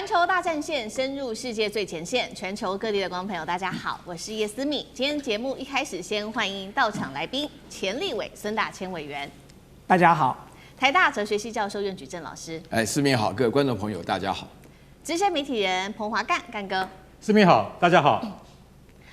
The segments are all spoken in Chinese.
环球大战线深入世界最前线，全球各地的观众朋友，大家好，我是叶思敏。今天节目一开始，先欢迎到场来宾前立委孙大千委员，大家好；台大哲学系教授苑举正老师，思敏好，各位观众朋友大家好；资深媒体人彭华干哥，思敏好，大家好。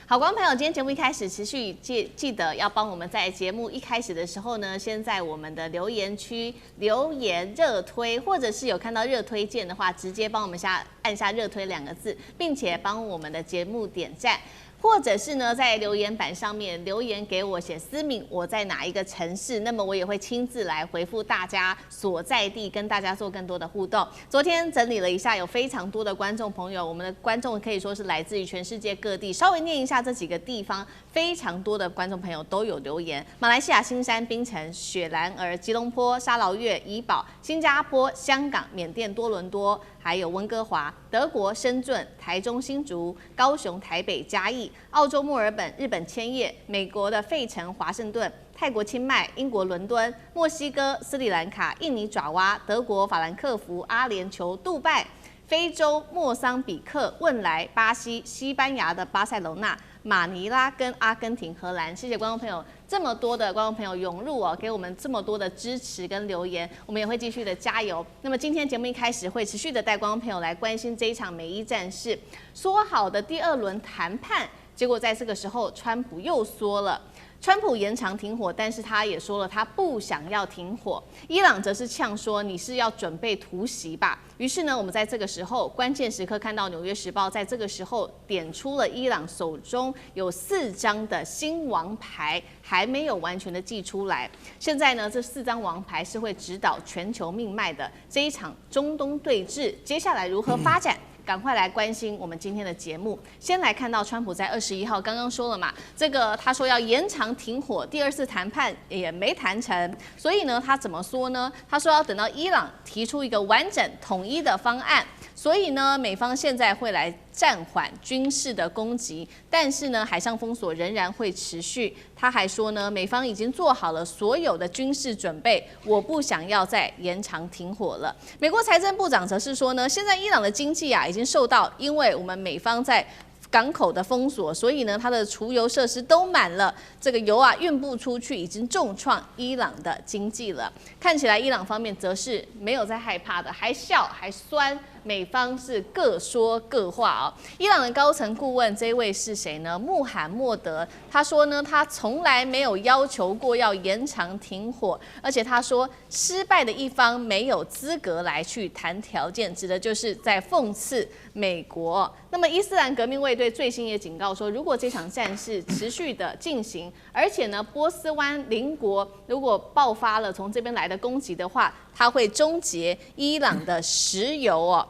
好，观众朋友，今天节目一开始持续记得要帮我们在节目一开始的时候呢，先在我们的留言区留言热推，或者是有看到热推键的话，直接帮我们按下热推2个字，并且帮我们的节目点赞。或者是呢，在留言板上面留言给我，写思敏我在哪一个城市，那么我也会亲自来回复大家所在地，跟大家做更多的互动。昨天整理了一下，有非常多的观众朋友，我们的观众可以说是来自于全世界各地。稍微念一下这几个地方，非常多的观众朋友都有留言：马来西亚新山、槟城、雪兰莪、吉隆坡、沙劳越、怡保、新加坡、香港、缅甸多伦多，还有温哥华、德国深圳、台中新竹、高雄、台北、嘉义、澳洲墨尔本、日本千叶、美国的费城、华盛顿、泰国清迈、英国伦敦、墨西哥、斯里兰卡、印尼爪哇、德国法兰克福、阿联酋、杜拜、非洲莫桑比克、汶莱、巴西、西班牙的巴塞隆纳、马尼拉跟阿根廷、荷兰。谢谢观众朋友，这么多的观众朋友涌入哦，给我们这么多的支持跟留言，我们也会继续的加油。那么今天节目一开始会持续的带观众朋友来关心这一场美伊战事，说好的第2轮谈判，结果在这个时候，川普又说了。川普延长停火，但是他也说了他不想要停火。伊朗则是呛说你是要准备突袭吧。于是呢，我们在这个时候关键时刻看到《纽约时报》在这个时候点出了伊朗手中有4张的新王牌还没有完全的寄出来。现在呢，这4张王牌是会指导全球命脉的这一场中东对峙，接下来如何发展？赶快来关心我们今天的节目。先来看到川普在21号刚刚说了嘛，这个他说要延长停火，第2次谈判也没谈成，所以呢，他怎么说呢？他说要等到伊朗提出一个完整统一的方案。所以呢，美方现在会来暂缓军事的攻击，但是呢，海上封锁仍然会持续。他还说呢，美方已经做好了所有的军事准备，我不想要再延长停火了。美国财政部长则是说呢，现在伊朗的经济已经受到，因为我们美方在港口的封锁，所以呢，它的储油设施都满了，这个油运不出去，已经重创伊朗的经济了。看起来伊朗方面则是没有在害怕的，还笑还酸。美方是各说各话哦。伊朗的高层顾问这位是谁呢？穆罕默德。他说呢，他从来没有要求过要延长停火，而且他说失败的一方没有资格来去谈条件，指的就是在讽刺美国。那么伊斯兰革命卫队最新也警告说，如果这场战事持续的进行，而且呢，波斯湾邻国如果爆发了从这边来的攻击的话，它会终结伊朗的石油哦。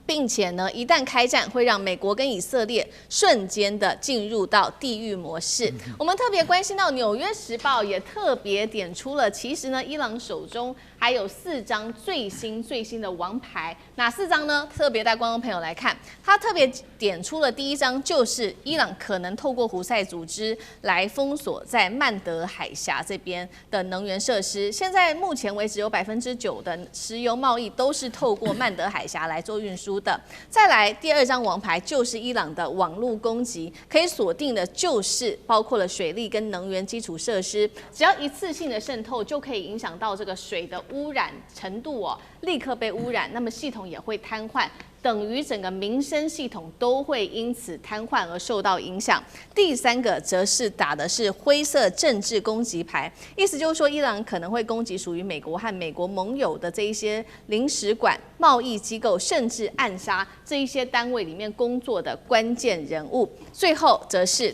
并且呢，一旦开战，会让美国跟以色列瞬间的进入到地狱模式。我们特别关心到《纽约时报》也特别点出了，其实呢，伊朗手中还有4张最新的王牌，哪4张呢？特别带观众朋友来看，他特别点出了第1张，就是伊朗可能透过胡塞组织来封锁在曼德海峡这边的能源设施。现在目前为止，有9%的石油贸易都是透过曼德海峡来做运输的。再来第2张王牌就是伊朗的网络攻击，可以锁定的就是包括了水利跟能源基础设施，只要一次性的渗透就可以影响到这个水的污染程度哦，立刻被污染，那么系统也会瘫痪。等于整个民生系统都会因此瘫痪而受到影响。第3个则是打的是灰色政治攻击牌，意思就是说，伊朗可能会攻击属于美国和美国盟友的这一些领事馆、贸易机构，甚至暗杀这一些单位里面工作的关键人物。最后则是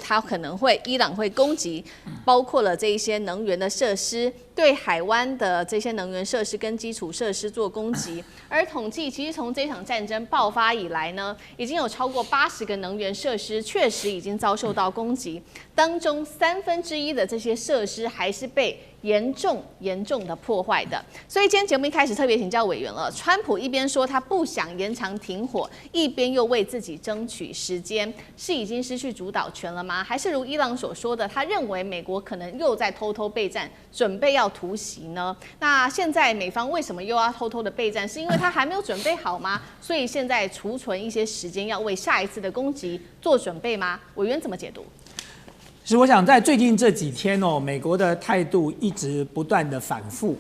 伊朗会攻击，包括了这一些能源的设施，对海湾的这些能源设施跟基础设施做攻击。而统计其实从这场战争爆发以来呢，已经有超过80个能源设施确实已经遭受到攻击，当中1/3的这些设施还是被严重的破坏的。所以今天节目一开始特别请教委员了，川普一边说他不想延长停火，一边又为自己争取时间，是已经失去主导权了吗？还是如伊朗所说的，他认为美国可能又在偷偷备战，准备要突袭呢？那现在美方为什么又要偷偷的备战？是因为他还没有准备好吗？所以现在储存一些时间，要为下一次的攻击做准备吗？委员怎么解读？是，我想在最近这几天美国的态度一直不断的反复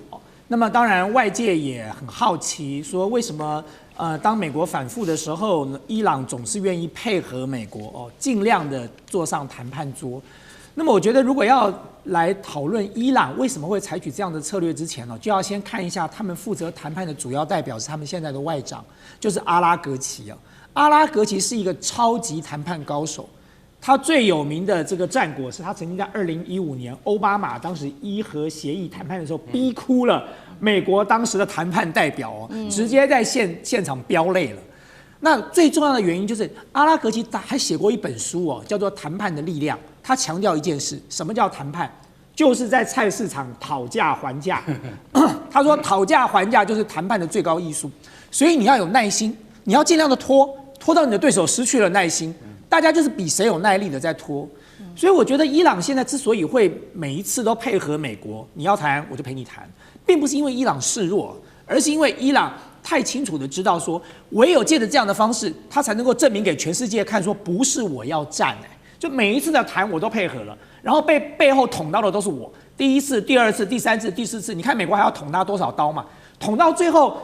那么当然外界也很好奇，说为什么当美国反复的时候，伊朗总是愿意配合美国尽量的坐上谈判桌。那么我觉得如果要来讨论伊朗为什么会采取这样的策略之前就要先看一下他们负责谈判的主要代表是他们现在的外长，就是阿拉格齐阿拉格齐是一个超级谈判高手。他最有名的这个战果是他曾经在2015年奥巴马当时伊核协议谈判的时候逼哭了美国当时的谈判代表直接在现场飙泪了。那最重要的原因就是阿拉格齐还写过一本书叫做《谈判的力量》，他强调一件事，什么叫谈判？就是在菜市场讨价还价。他说讨价还价就是谈判的最高艺术，所以你要有耐心，你要尽量的拖到你的对手失去了耐心。大家就是比谁有耐力的在拖，所以我觉得伊朗现在之所以会每一次都配合美国，你要谈我就陪你谈，并不是因为伊朗示弱，而是因为伊朗太清楚的知道说，唯有借着这样的方式，他才能够证明给全世界看，说不是我要战就每一次的谈我都配合了，然后背后捅刀的都是我，第一次、第二次、第三次、第四次，你看美国还要捅他多少刀嘛？捅到最后，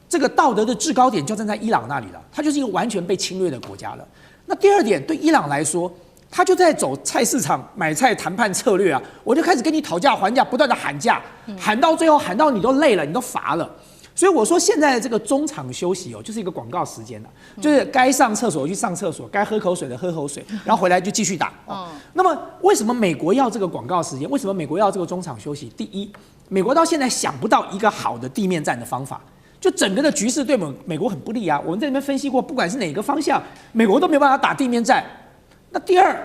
这个道德的制高点就站在伊朗那里了，他就是一个完全被侵略的国家了。那第二点，对伊朗来说，他就在走菜市场买菜谈判策略我就开始跟你讨价还价，不断的喊价，喊到最后，喊到你都累了，你都乏了。所以我说现在的这个中场休息就是一个广告时间就是该上厕所去上厕所，该喝口水的喝口水，然后回来就继续打那么为什么美国要这个广告时间？为什么美国要这个中场休息？第一，美国到现在想不到一个好的地面战的方法。就整个的局势对美国很不利我们在那边分析过，不管是哪个方向，美国都没有办法打地面战。那第二，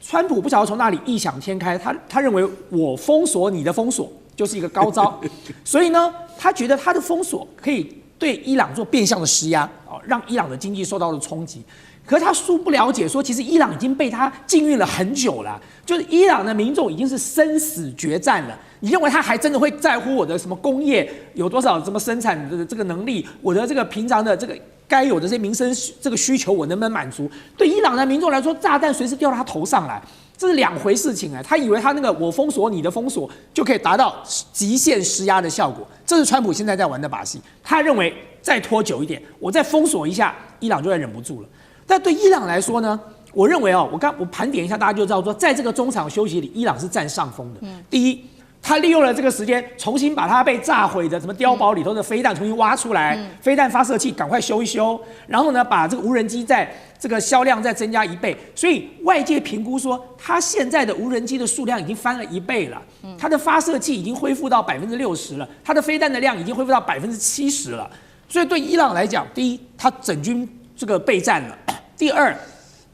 川普不晓得从哪里异想天开，他认为我封锁你的封锁就是一个高招，所以呢，他觉得他的封锁可以对伊朗做变相的施压让伊朗的经济受到了冲击。可是他殊不了解说，其实伊朗已经被他禁运了很久了，就是伊朗的民众已经是生死决战了。你认为他还真的会在乎我的什么工业有多少什么生产的这个能力，我的这个平常的这个该有的这些民生这个需求我能不能满足？对伊朗的民众来说，炸弹随时掉到他头上来，这是两回事情他以为他那个我封锁你的封锁就可以达到极限施压的效果，这是川普现在在玩的把戏。他认为再拖久一点，我再封锁一下，伊朗就会忍不住了。但对伊朗来说呢，我认为我盘点一下，大家就知道说，在这个中场休息里，伊朗是占上风的。第一，他利用了这个时间，重新把他被炸毁的什么碉堡里头的飞弹重新挖出来，飞弹发射器赶快修一修，然后呢，把这个无人机在这个销量再增加1倍，所以外界评估说，他现在的无人机的数量已经翻了1倍了，他的发射器已经恢复到60%了，他的飞弹的量已经恢复到70%了。所以对伊朗来讲，第一，他整军这个备战了；第二，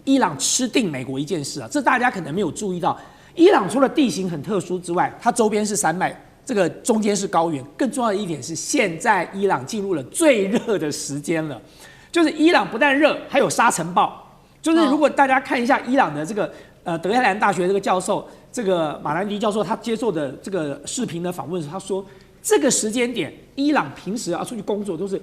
伊朗吃定美国一件事这大家可能没有注意到。伊朗除了地形很特殊之外，它周边是山脉，这个中间是高原。更重要的一点是，现在伊朗进入了最热的时间了，就是伊朗不但热，还有沙尘暴。就是如果大家看一下伊朗的这个德黑兰大学这个教授，这个马兰迪教授，他接受的这个视频的访问时，他说这个时间点，伊朗平时出去工作都是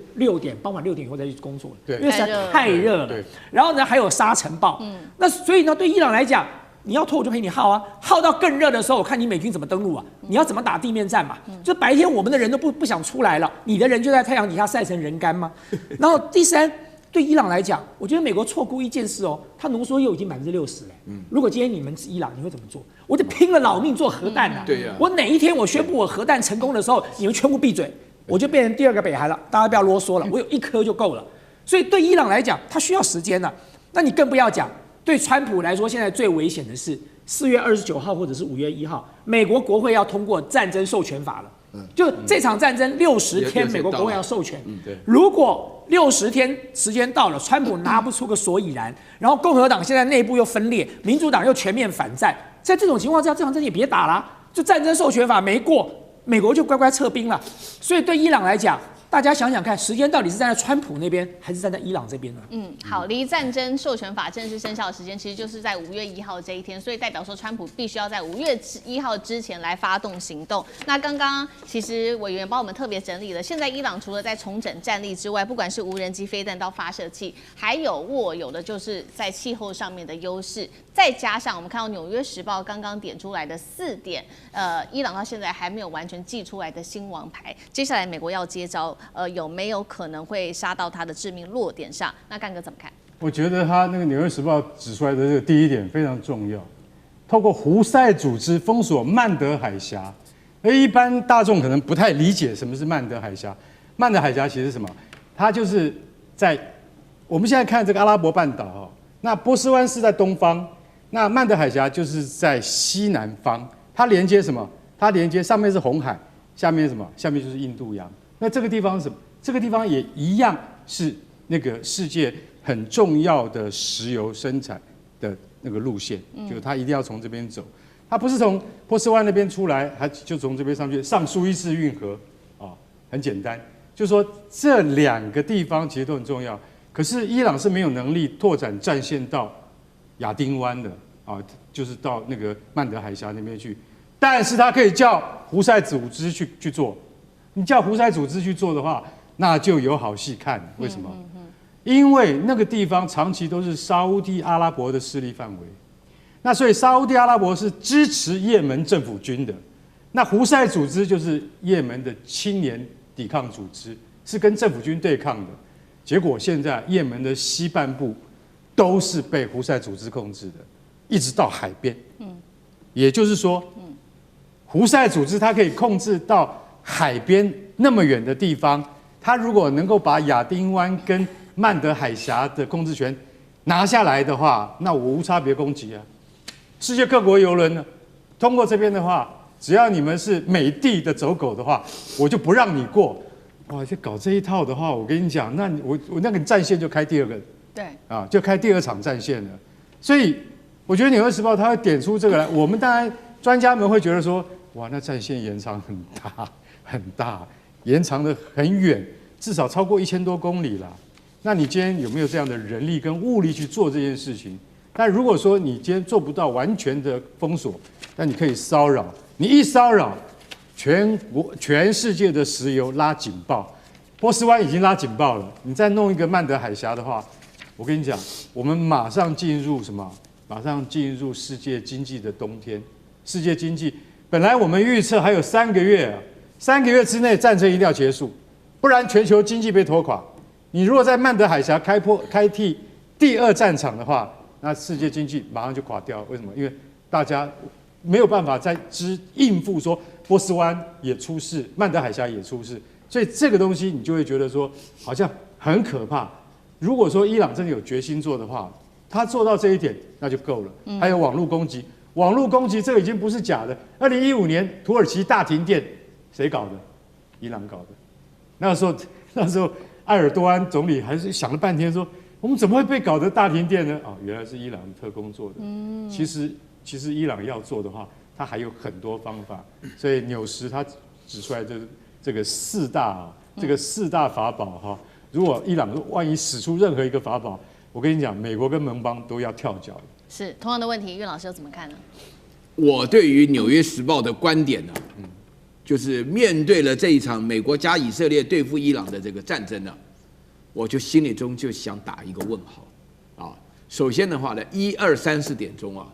傍晚6点以后再去工作了，因为实在太热了。然后呢，还有沙尘暴。那所以呢，对伊朗来讲，你要拖我就陪你耗耗到更热的时候，我看你美军怎么登陆你要怎么打地面战嘛？就白天我们的人都不想出来了，你的人就在太阳底下晒成人干吗？然后第三，对伊朗来讲，我觉得美国错估一件事它浓缩铀已经60%了。如果今天你们是伊朗，你会怎么做？我就拼了老命做核弹对呀。我哪一天我宣布我核弹成功的时候，你们全部闭嘴，我就变成第2个北韩了。大家不要啰嗦了，我有1颗就够了。所以对伊朗来讲，它需要时间那你更不要讲。对川普来说，现在最危险的是4月29号或者是5月1号，美国国会要通过战争授权法了。就这场战争60天，美国国会要授权。如果60天时间到了，川普拿不出个所以然，然后共和党现在内部又分裂，民主党又全面反战，在这种情况下，这场战争也别打了。就战争授权法没过，美国就乖乖撤兵了。所以对伊朗来讲，大家想想看，时间到底是站在川普那边，还是站在伊朗这边呢？好，离战争授权法正式生效的时间，其实就是在5月1号这一天，所以代表说川普必须要在5月1号之前来发动行动。那刚刚其实委员帮我们特别整理了，现在伊朗除了在重整战力之外，不管是无人机、飞弹到发射器，还有握有的就是在气候上面的优势，再加上我们看到《纽约时报》刚刚点出来的4点，伊朗到现在还没有完全祭出来的新王牌，接下来美国要接招，有没有可能会杀到它的致命弱点上？那干哥怎么看？我觉得他那个《纽约时报》指出来的这个第一点非常重要，透过胡塞组织封锁曼德海峡。而一般大众可能不太理解什么是曼德海峡。曼德海峡其实是什么？它就是在我们现在看这个阿拉伯半岛哦，那波斯湾是在东方，那曼德海峡就是在西南方。它连接什么？它连接上面是红海，下面是什么？下面就是印度洋。那这个地方是什么？这个地方也一样是那个世界很重要的石油生产的那个路线，就是它一定要从这边走。它不是从波斯湾那边出来，它就从这边上去，上苏伊士运河啊，很简单。就是说这2个地方其实都很重要，可是伊朗是没有能力拓展战线到亚丁湾的啊，就是到那个曼德海峡那边去。但是它可以叫胡塞组织去做。你叫胡塞组织去做的话，那就有好戏看。为什么？因为那个地方长期都是沙烏地阿拉伯的势力范围，那所以沙烏地阿拉伯是支持也门政府军的，那胡塞组织就是也门的青年抵抗组织，是跟政府军对抗的。结果现在也门的西半部都是被胡塞组织控制的，一直到海边。也就是说，胡塞组织它可以控制到海边那么远的地方，它如果能够把亚丁湾跟曼德海峡的控制权拿下来的话，那我无差别攻击啊！世界各国邮轮呢，通过这边的话，只要你们是美帝的走狗的话，我就不让你过。哇，就搞这一套的话，我跟你讲，那我那个战线就开第2个，对啊，就开第2场战线了。所以我觉得《纽约时报》它会点出这个来，我们当然专家们会觉得说，哇，那战线延长很大很大，延长的很远，至少超过1000多公里啦。那你今天有没有这样的人力跟物力去做这件事情？但如果说你今天做不到完全的封锁，那你可以骚扰，你一骚扰，全世界的石油拉警报，波斯湾已经拉警报了，你再弄一个曼德海峡的话，我跟你讲，我们马上进入什么？马上进入世界经济的冬天。世界经济本来我们预测还有3个月啊，3个月之内战争一定要结束，不然全球经济被拖垮。你如果在曼德海峡开辟第2战场的话，那世界经济马上就垮掉。为什么？因为大家没有办法再应付说波斯湾也出事，曼德海峡也出事，所以这个东西你就会觉得说好像很可怕。如果说伊朗真的有决心做的话，他做到这一点那就够了。还有网络攻击，网络攻击这个已经不是假的。2015年土耳其大停电，谁搞的？伊朗搞的。那时候埃尔多安总理还是想了半天说，我们怎么会被搞得大停电呢？原来是伊朗的特工做的。其实伊朗要做的话，他还有很多方法。所以纽时他指出来这个4大法宝哈，如果伊朗万一使出任何一个法宝，我跟你讲，美国跟盟邦都要跳脚。是同样的问题，岳老师又怎么看呢？我对于《纽约时报》的观点呢，就是面对了这一场美国加以色列对付伊朗的这个战争呢，我就心里中就想打一个问号啊。首先的话呢，1、2、3、4点钟啊，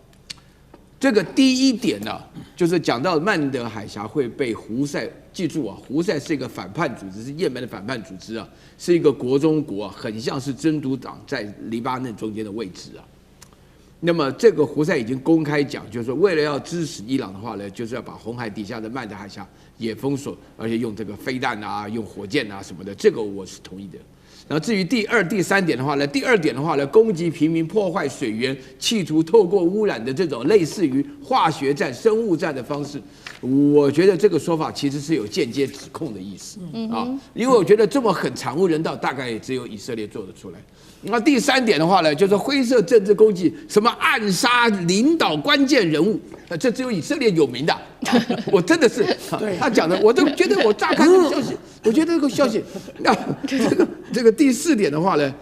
这个第一点呢，就是讲到曼德海峡会被胡塞，记住啊，胡塞是一个反叛组织，是也门的反叛组织啊，是一个国中国啊，很像是真主党在黎巴嫩中间的位置啊。那么这个胡塞已经公开讲，就是说为了要支持伊朗的话呢，就是要把红海底下的曼德海峡也封锁，而且用这个飞弹啊、用火箭啊什么的，这个我是同意的。然后至于第2、第3点的话呢，第2点的话呢，攻击平民、破坏水源，企图透过污染的这种类似于化学战、生物战的方式，我觉得这个说法其实是有间接指控的意思啊，因为我觉得这么很惨无人道，大概也只有以色列做得出来。那第3点的话呢，就是灰色政治攻击，什么暗杀领导关键人物，这只有以色列有名的。我真的是，他讲的，我都觉得我乍看这个消息，我觉得这个消息，那这个第4点的话呢，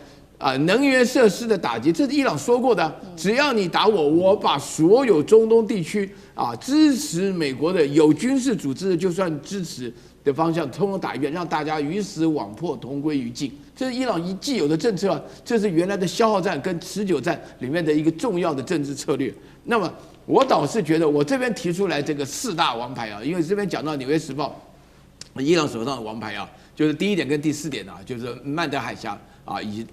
能源设施的打击，这是伊朗说过的，只要你打我，我把所有中东地区支持美国的有军事组织的，就算支持的方向，通通打一遍，让大家鱼死网破，同归于尽。这是伊朗既有的政策，这是原来的消耗战跟持久战里面的一个重要的政治策略。那么我倒是觉得，我这边提出来这个4大王牌因为这边讲到《纽约时报》，伊朗手上的王牌就是第1点跟第4点就是曼德海峡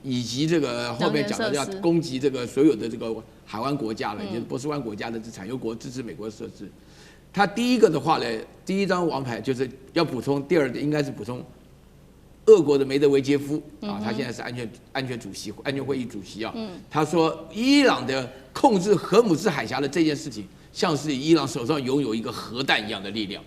以及这个后面讲的要攻击这个所有的这个海湾国家了，也就是波斯湾国家的产油国支持美国的设置。他第一个的话呢，第1张王牌就是要补充，第2点应该是补充俄国的梅德韦杰夫他现在是安全会议主席他说伊朗的控制荷姆兹海峡的这件事情，像是伊朗手上拥有一个核弹一样的力量。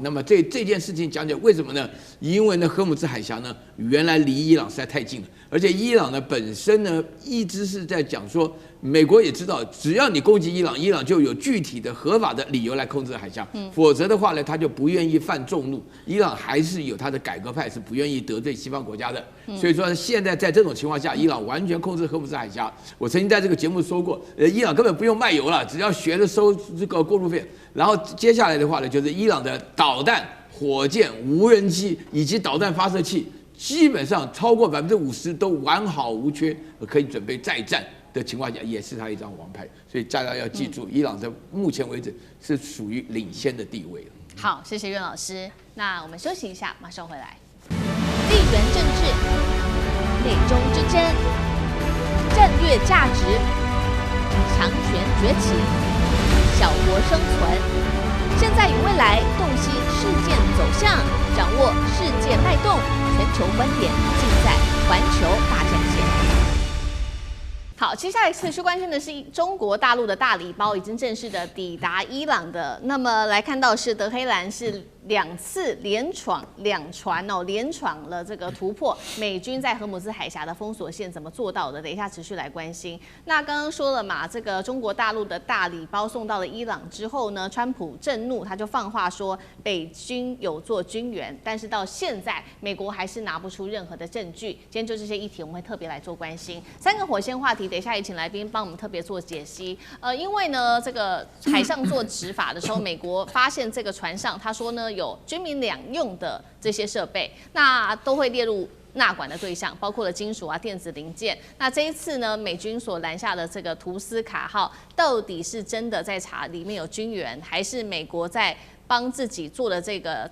那么这件事情讲为什么呢？因为呢，荷姆兹海峡呢，原来离伊朗实在太近了，而且伊朗呢本身呢一直是在讲说，美国也知道，只要你攻击伊朗，伊朗就有具体的合法的理由来控制海峡，否则的话呢，他就不愿意犯众怒。伊朗还是有他的改革派，是不愿意得罪西方国家的。所以说现在在这种情况下，伊朗完全控制荷姆兹海峡。我曾经在这个节目说过，伊朗根本不用卖油了，只要学着收这个过路费。然后接下来的话呢，就是伊朗的导弹、火箭、无人机以及导弹发射器，基本上超过50%都完好无缺，可以准备再战的情况下，也是他一张王牌。所以大家要记住，伊朗在目前为止是属于领先的地位了。好，谢谢苑老师。那我们休息一下，马上回来。地缘政治、美中之争、战略价值、强权崛起、小国生存，现在与未来洞悉事件走向，掌握世界脉动，全球观点尽在环球大战线。好，接下来持续关心的是中国大陆的大礼包已经正式的抵达伊朗的。那么来看到是德黑兰是2次连闯2船连闯了这个突破美军在荷姆兹海峡的封锁线，怎么做到的？等一下持续来关心。那刚刚说了嘛，这个中国大陆的大礼包送到了伊朗之后呢，川普震怒，他就放话说北军有做军援，但是到现在美国还是拿不出任何的证据。今天就这些议题我们会特别来做关心。3个火线话题，等一下也请来宾帮我们特别做解析。因为呢，这个海上做执法的时候，美国发现这个船上，他说呢有军民两用的这些设备，那都会列入纳管的对象，包括了金属电子零件。那这一次呢，美军所拦下的这个图斯卡号，到底是真的在查里面有军援，还是美国在帮自己做的这个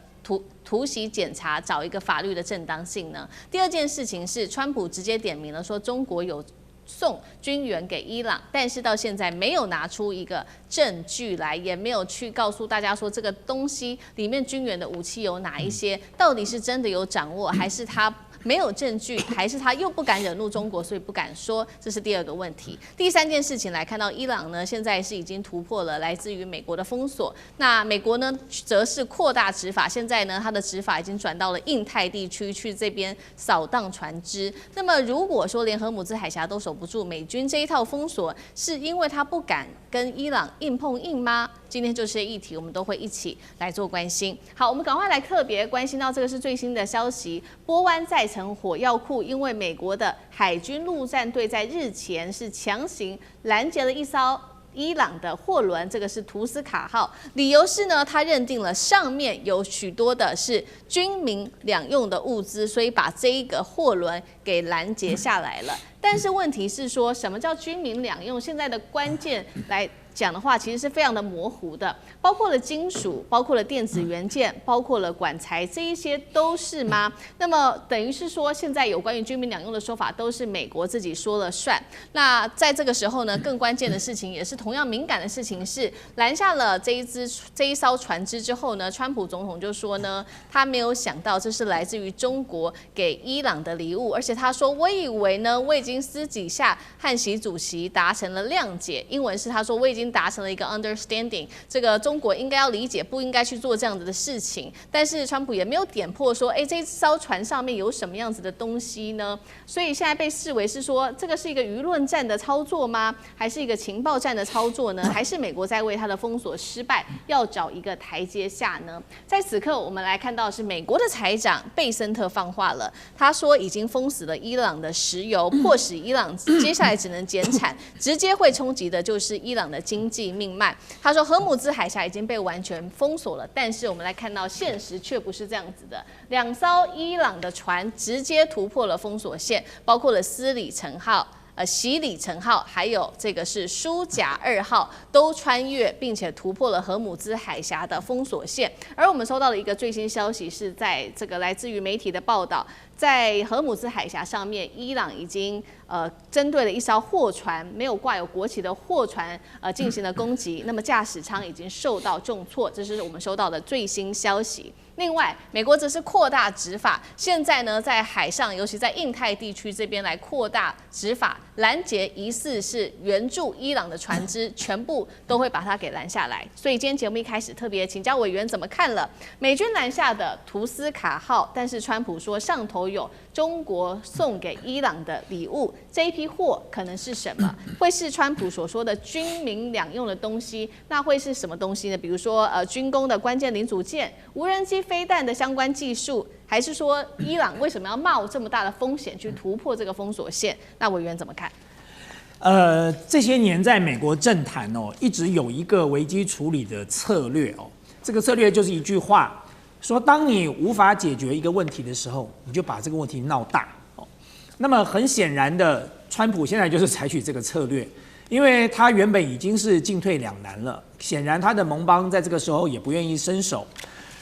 突袭检查，找一个法律的正当性呢？第2件事情是，川普直接点名了，说中国有送军援给伊朗，但是到现在没有拿出一个证据来，也没有去告诉大家说这个东西里面军援的武器有哪一些，到底是真的有掌握，还是他没有证据，还是他又不敢惹怒中国，所以不敢说？这是第2个问题。第3件事情来看到，伊朗呢现在是已经突破了来自于美国的封锁，那美国呢则是扩大执法，现在呢它的执法已经转到了印太地区去这边扫荡船只。那么如果说连荷姆兹海峡都守不住，美军这一套封锁是因为他不敢跟伊朗硬碰硬吗？今天就这些议题，我们都会一起来做关心。好，我们赶快来特别关心到这个是最新的消息，波湾再成火药库，因为美国的海军陆战队在日前是强行拦截了一艘伊朗的货轮，这个是图斯卡号，理由是呢，他认定了上面有许多的是军民两用的物资，所以把这一个货轮给拦截下来了。但是问题是说，什么叫军民两用？现在的关键来讲的话，其实是非常的模糊的，包括了金属，包括了电子元件，包括了管材，这一些都是吗？那么等于是说，现在有关于军民两用的说法都是美国自己说了算。那在这个时候呢，更关键的事情也是同样敏感的事情是，拦下了这一艘船只之后呢，川普总统就说呢，他没有想到这是来自于中国给伊朗的礼物，而且他说，我以为呢，我已经经私底下和习主席达成了谅解，英文是他说我已经达成了一个 understanding， 这个中国应该要理解，不应该去做这样子的事情。但是川普也没有点破说，这艘船上面有什么样子的东西呢？所以现在被视为是说，这个是一个舆论战的操作吗？还是一个情报战的操作呢？还是美国在为他的封锁失败要找一个台阶下呢？在此刻，我们来看到的是美国的财长贝森特放话了，他说已经封死了伊朗的石油，迫使伊朗接下来只能减产，直接会冲击的就是伊朗的经济命脉。他说，荷姆兹海峡已经被完全封锁了，但是我们来看到现实却不是这样子的，2艘伊朗的船直接突破了封锁线，包括了西里城号，还有这个是舒贾2号，都穿越并且突破了荷姆兹海峡的封锁线。而我们收到的一个最新消息是在这个来自于媒体的报道，在荷姆兹海峡上面，伊朗已经针对了一艘货船，没有挂有国旗的货船进行了攻击，那么驾驶舱已经受到重挫，这是我们收到的最新消息。另外，美国则是扩大执法，现在呢，在海上，尤其在印太地区这边来扩大执法，拦截疑似是援助伊朗的船只，全部都会把它给拦下来。所以今天节目一开始特别请教委员怎么看了美军拦下的图斯卡号，但是川普说上头有中国送给伊朗的礼物，这一批货可能是什么？会是川普所说的军民两用的东西？那会是什么东西呢？比如说军工的关键零组件、无人机、飞弹的相关技术，还是说伊朗为什么要冒这么大的风险去突破这个封锁线？那委员怎么看？这些年在美国政坛一直有一个危机处理的策略这个策略就是一句话，说当你无法解决一个问题的时候，你就把这个问题闹大那么很显然的，川普现在就是采取这个策略，因为他原本已经是进退两难了，显然他的盟邦在这个时候也不愿意伸手。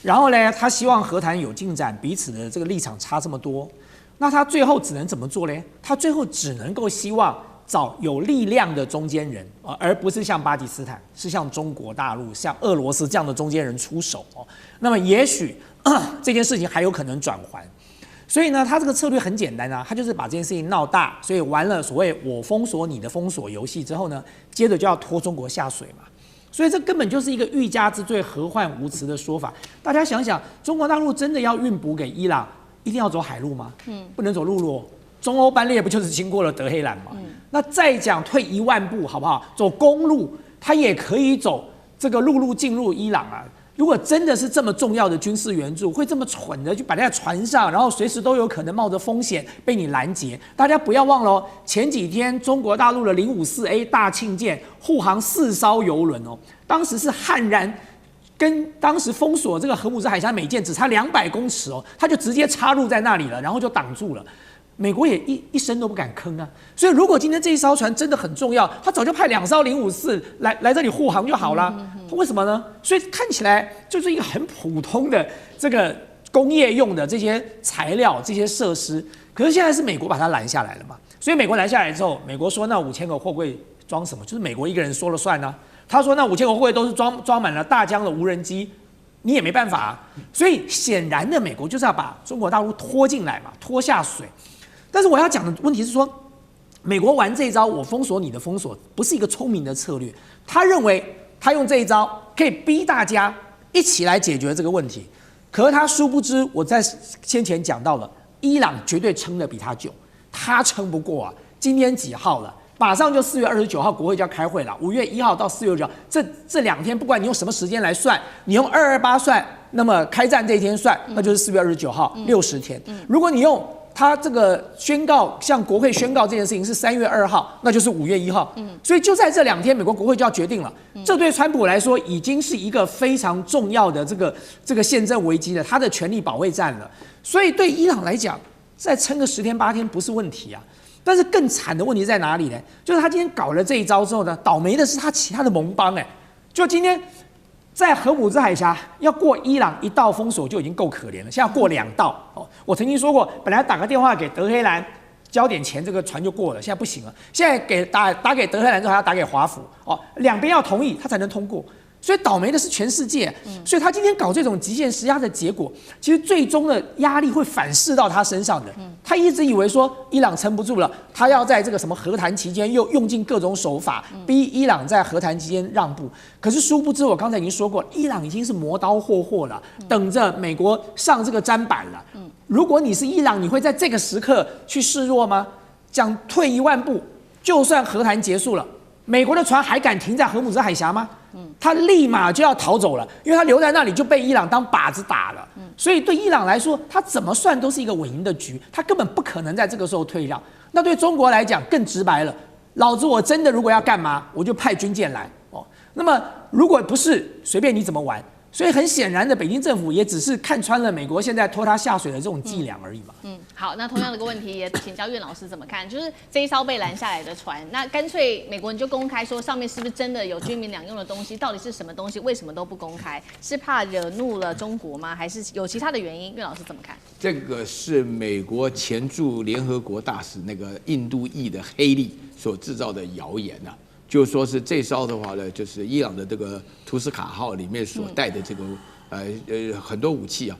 然后呢，他希望和谈有进展，彼此的这个立场差这么多，那他最后只能怎么做呢？他最后只能够希望找有力量的中间人，而不是像巴基斯坦，是像中国大陆、像俄罗斯这样的中间人出手那么也许这件事情还有可能转圜。所以呢，他这个策略很简单他就是把这件事情闹大，所以玩了所谓我封锁你的封锁游戏之后呢，接着就要拖中国下水嘛。所以这根本就是一个欲加之罪，何患无辞的说法。大家想想，中国大陆真的要运补给伊朗，一定要走海路吗？不能走陆路。中欧班列不就是经过了德黑兰吗？那再讲退1万步好不好？走公路，它也可以走这个陆路进入伊朗啊。如果真的是这么重要的军事援助，会这么蠢的就摆在船上，然后随时都有可能冒着风险被你拦截？大家不要忘了前几天中国大陆的054A 大庆舰护航4艘油轮当时是悍然跟当时封锁这个荷姆兹海峡美舰只差200公尺它就直接插入在那里了，然后就挡住了。美国也一声都不敢吭啊，所以如果今天这一艘船真的很重要，他早就派2艘054来这里护航就好了。为什么呢？所以看起来就是一个很普通的这个工业用的这些材料、这些设施，可是现在是美国把它拦下来了嘛？所以美国拦下来之后，美国说那5000个货柜装什么？就是美国一个人说了算啊。他说那5000个货柜都是装满了大疆的无人机。你也没办法所以显然的，美国就是要把中国大陆拖进来嘛，拖下水。但是我要讲的问题是说，美国玩这一招，我封锁你的封锁，不是一个聪明的策略。他认为他用这一招可以逼大家一起来解决这个问题，可是他殊不知，我在先前讲到了，伊朗绝对撑得比他久，他撑不过啊。今天几号了？马上就4月29号国会就要开会了，5月1号到4月9号，这2天，不管你用什么时间来算，你用228算，那么开战这一天算，那就是4月29号，60天。如果你用他这个宣告向国会宣告这件事情是3月2号，那就是5月1号。所以就在这2天，美国国会就要决定了。这对川普来说已经是一个非常重要的这个宪政危机了，他的权力保卫战了。所以对伊朗来讲，再撑个10天8天不是问题啊。但是更惨的问题在哪里呢？就是他今天搞了这一招之后呢，倒霉的是他其他的盟邦就今天在荷姆兹海峡要过伊朗1道封锁就已经够可怜了，现在要过2道我曾经说过，本来打个电话给德黑兰交点钱，这个船就过了，现在不行了。现在打给德黑兰之后还要打给华府两边要同意他才能通过。所以倒霉的是全世界。所以他今天搞这种极限施压的结果，其实最终的压力会反噬到他身上的。他一直以为说伊朗撑不住了，他要在这个什么和谈期间又用尽各种手法，逼伊朗在和谈期间让步。可是殊不知，我刚才已经说过，伊朗已经是磨刀霍霍了，等着美国上这个砧板了。如果你是伊朗，你会在这个时刻去示弱吗？讲退一万步，就算和谈结束了，美国的船还敢停在荷姆兹海峡吗？他立马就要逃走了，因为他留在那里就被伊朗当靶子打了。所以对伊朗来说，他怎么算都是一个稳赢的局，他根本不可能在这个时候退让。那对中国来讲更直白了，老子我真的如果要干嘛，我就派军舰来哦。那么如果不是，随便你怎么玩。所以很显然的，北京政府也只是看穿了美国现在拖他下水的这种伎俩而已嘛。好，那同样的一个问题也请教苑老师怎么看？就是这一艘被拦下来的船，那干脆美国人就公开说上面是不是真的有军民两用的东西？到底是什么东西？为什么都不公开？是怕惹怒了中国吗？还是有其他的原因？苑老师怎么看？这个是美国前驻联合国大使那个印度裔的黑利所制造的谣言啊。就说是这艘的话呢，就是伊朗的这个图斯卡号里面所带的这个很多武器啊，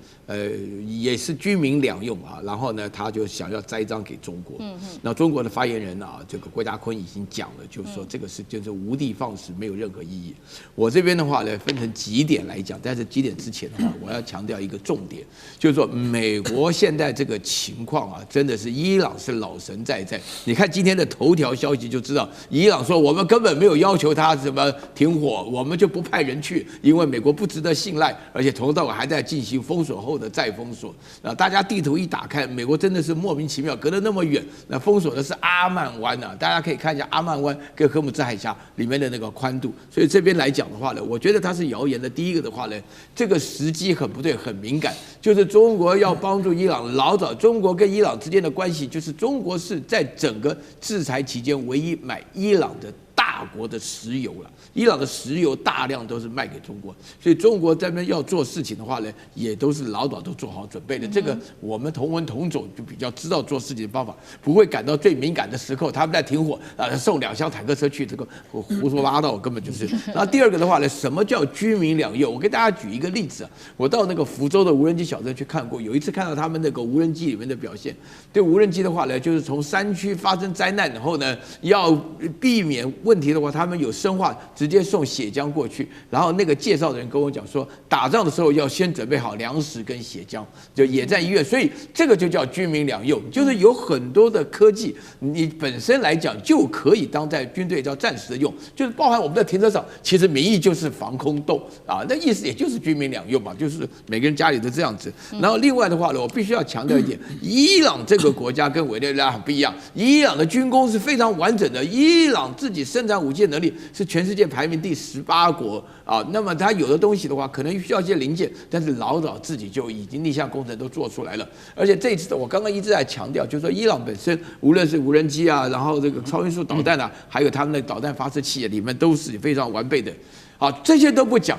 也是军民两用啊。然后呢，他就想要栽赃给中国。那中国的发言人啊，这个郭家坤已经讲了，就是说这个是就是无的放矢，没有任何意义。我这边的话呢，分成几点来讲，但是几点之前的话，我要强调一个重点，就是说美国现在这个情况啊，真的是伊朗是老神在在。你看今天的头条消息就知道，伊朗说我们根本没有要求他什么停火，我们就不派人去，因为美国不值得信赖。而且从头到尾还在进行封锁后的再封锁啊！大家地图一打开，美国真的是莫名其妙，隔得那么远，那封锁的是阿曼湾啊！大家可以看一下阿曼湾跟荷姆兹海峡里面的那个宽度。所以这边来讲的话呢，我觉得它是谣言的。第一个的话呢，这个时机很不对，很敏感，就是中国要帮助伊朗。老早中国跟伊朗之间的关系，就是中国是在整个制裁期间唯一买伊朗的大国的石油了。伊朗的石油大量都是卖给中国，所以中国这边要做事情的话呢，也都是老早都做好准备的。这个我们同文同种，就比较知道做事情的方法，不会赶到最敏感的时候，他们在停火送2箱坦克车去，这个胡说八道，根本就是。然后第二个的话呢，什么叫军民两用？我给大家举一个例子啊，我到那个福州的无人机小镇去看过，有一次看到他们那个无人机里面的表现。对无人机的话呢，就是从山区发生灾难以后呢，要避免问题的话，他们有生化直接送血浆过去，然后那个介绍的人跟我讲说，打仗的时候要先准备好粮食跟血浆，就野战医院，所以这个就叫军民两用，就是有很多的科技，你本身来讲就可以当在军队叫暂时的用，就是包含我们的停车场，其实名义就是防空洞啊，那意思也就是军民两用嘛，就是每个人家里都这样子。然后另外的话呢，我必须要强调一点，伊朗这个国家跟委内瑞拉很不一样，伊朗的军工是非常完整的，伊朗自己生产武器的能力是全世界排名第18国啊。那么它有的东西的话，可能需要一些零件，但是老早自己就已经逆向工程都做出来了。而且这一次我刚刚一直在强调，就是说伊朗本身无论是无人机啊，然后这个超音速导弹啊，还有他们的导弹发射器里面都是非常完备的。好，这些都不讲。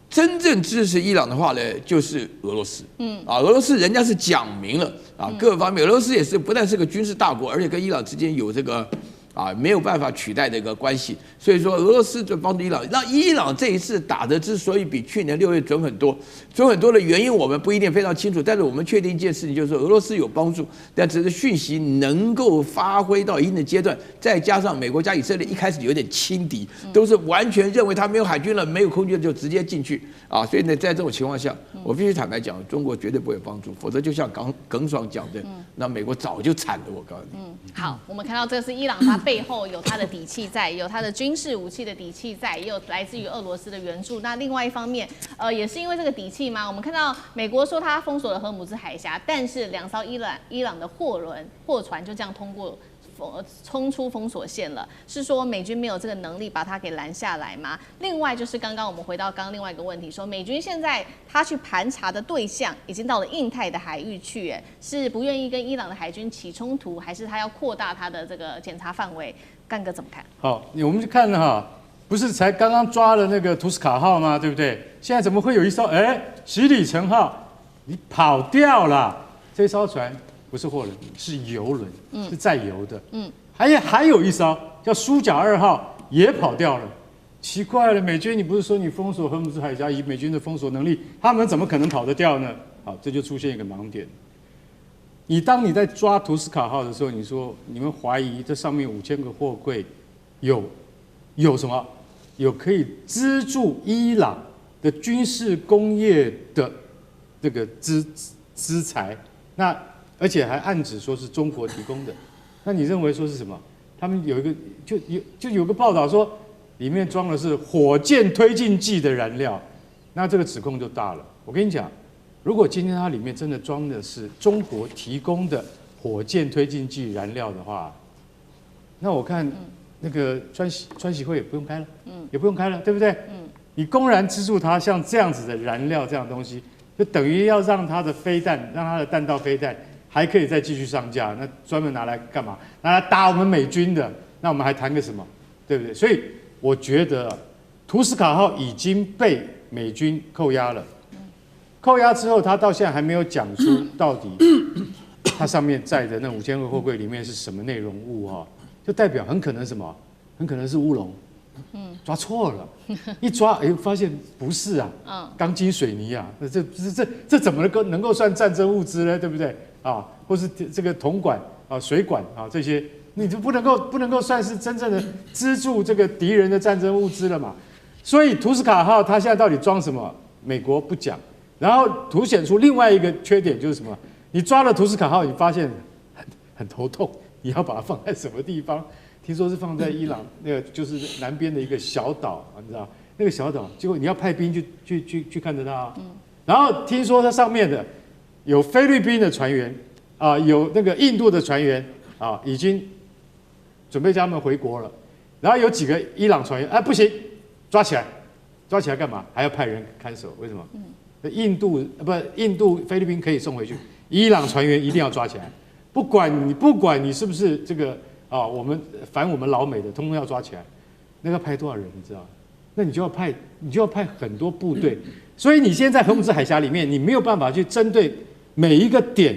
真正支持伊朗的话呢，就是俄罗斯。俄罗斯人家是讲明了啊，各方面，俄罗斯也是不但是个军事大国，而且跟伊朗之间有这个没有办法取代的一个关系。所以说，俄罗斯就帮助伊朗。那伊朗这一次打的之所以比去年6月准很多的原因，我们不一定非常清楚。但是我们确定一件事情，就是说俄罗斯有帮助，但只是讯息能够发挥到一定的阶段，再加上美国加以色列一开始有点轻敌，都是完全认为他没有海军了，没有空军就直接进去啊。所以呢，在这种情况下，我必须坦白讲，中国绝对不会帮助，否则就像耿爽讲的，那美国早就惨了。我告诉你。好，我们看到这是伊朗，它背后有它的底气在，有它的军事武器的底气在，也有来自于俄罗斯的援助。那另外一方面，也是因为这个底气吗？我们看到美国说它封锁了荷姆兹海峡，但是2艘伊朗的货船就这样冲出封锁线了，是说美军没有这个能力把它给拦下来吗？另外就是刚刚我们回到刚刚另外一个问题，说美军现在他去盘查的对象已经到了印太的海域去，是不愿意跟伊朗的海军起冲突，还是他要扩大他的这个检查范围？干哥怎么看？好，我们就看哈，不是才刚刚抓了那个图斯卡号吗？对不对？现在怎么会有一艘洗礼城号你跑掉了？这艘船不是货轮，是油轮，是载油的。还有一艘叫舒甲2号也跑掉了。奇怪了，美军你不是说你封锁荷姆斯海峡，以美军的封锁能力，他们怎么可能跑得掉呢？好，这就出现一个盲点。当你在抓图斯卡号的时候，你说你们怀疑这上面5000个货柜有什么？有可以资助伊朗的军事工业的这个资财，那而且还暗指说是中国提供的，那你认为说是什么？他们有一个就有个报道说，里面装的是火箭推进剂的燃料，那这个指控就大了。我跟你讲，如果今天它里面真的装的是中国提供的火箭推进剂燃料的话，那我看那个川习会也不用开了，也不用开了，对不对？你公然资助它像这样子的燃料这样的东西，就等于要让它的飞弹，让它的弹道飞弹还可以再继续上架，那专门拿来干嘛？拿来打我们美军的，那我们还谈个什么？对不对？所以我觉得图斯卡号已经被美军扣押了，扣押之后，他到现在还没有讲出到底它上面载的那5000个货柜里面是什么内容物哈，就代表很可能什么？很可能是乌龙。抓错了，一抓发现不是啊，钢筋水泥啊，这怎么能够算战争物资呢？对不对啊？或是这个铜管啊、水管啊这些，你就不能够算是真正的资助这个敌人的战争物资了嘛？所以图斯卡号它现在到底装什么？美国不讲，然后凸显出另外一个缺点就是什么？你抓了图斯卡号，你发现很头痛，你要把它放在什么地方？听说是放在伊朗那个就是南边的一个小岛，你知道那个小岛，结果你要派兵去看着它，然后听说它上面的有菲律宾的船员有那个印度的船员已经准备叫他们回国了，然后有几个伊朗船员不行，抓起来干嘛？还要派人看守？为什么？印度菲律宾可以送回去，伊朗船员一定要抓起来，不管你是不是这个。我们老美的，通通要抓起来。那要派多少人，你知道？那你就要派很多部队。所以你现在在荷姆斯海峡里面，你没有办法去针对每一个点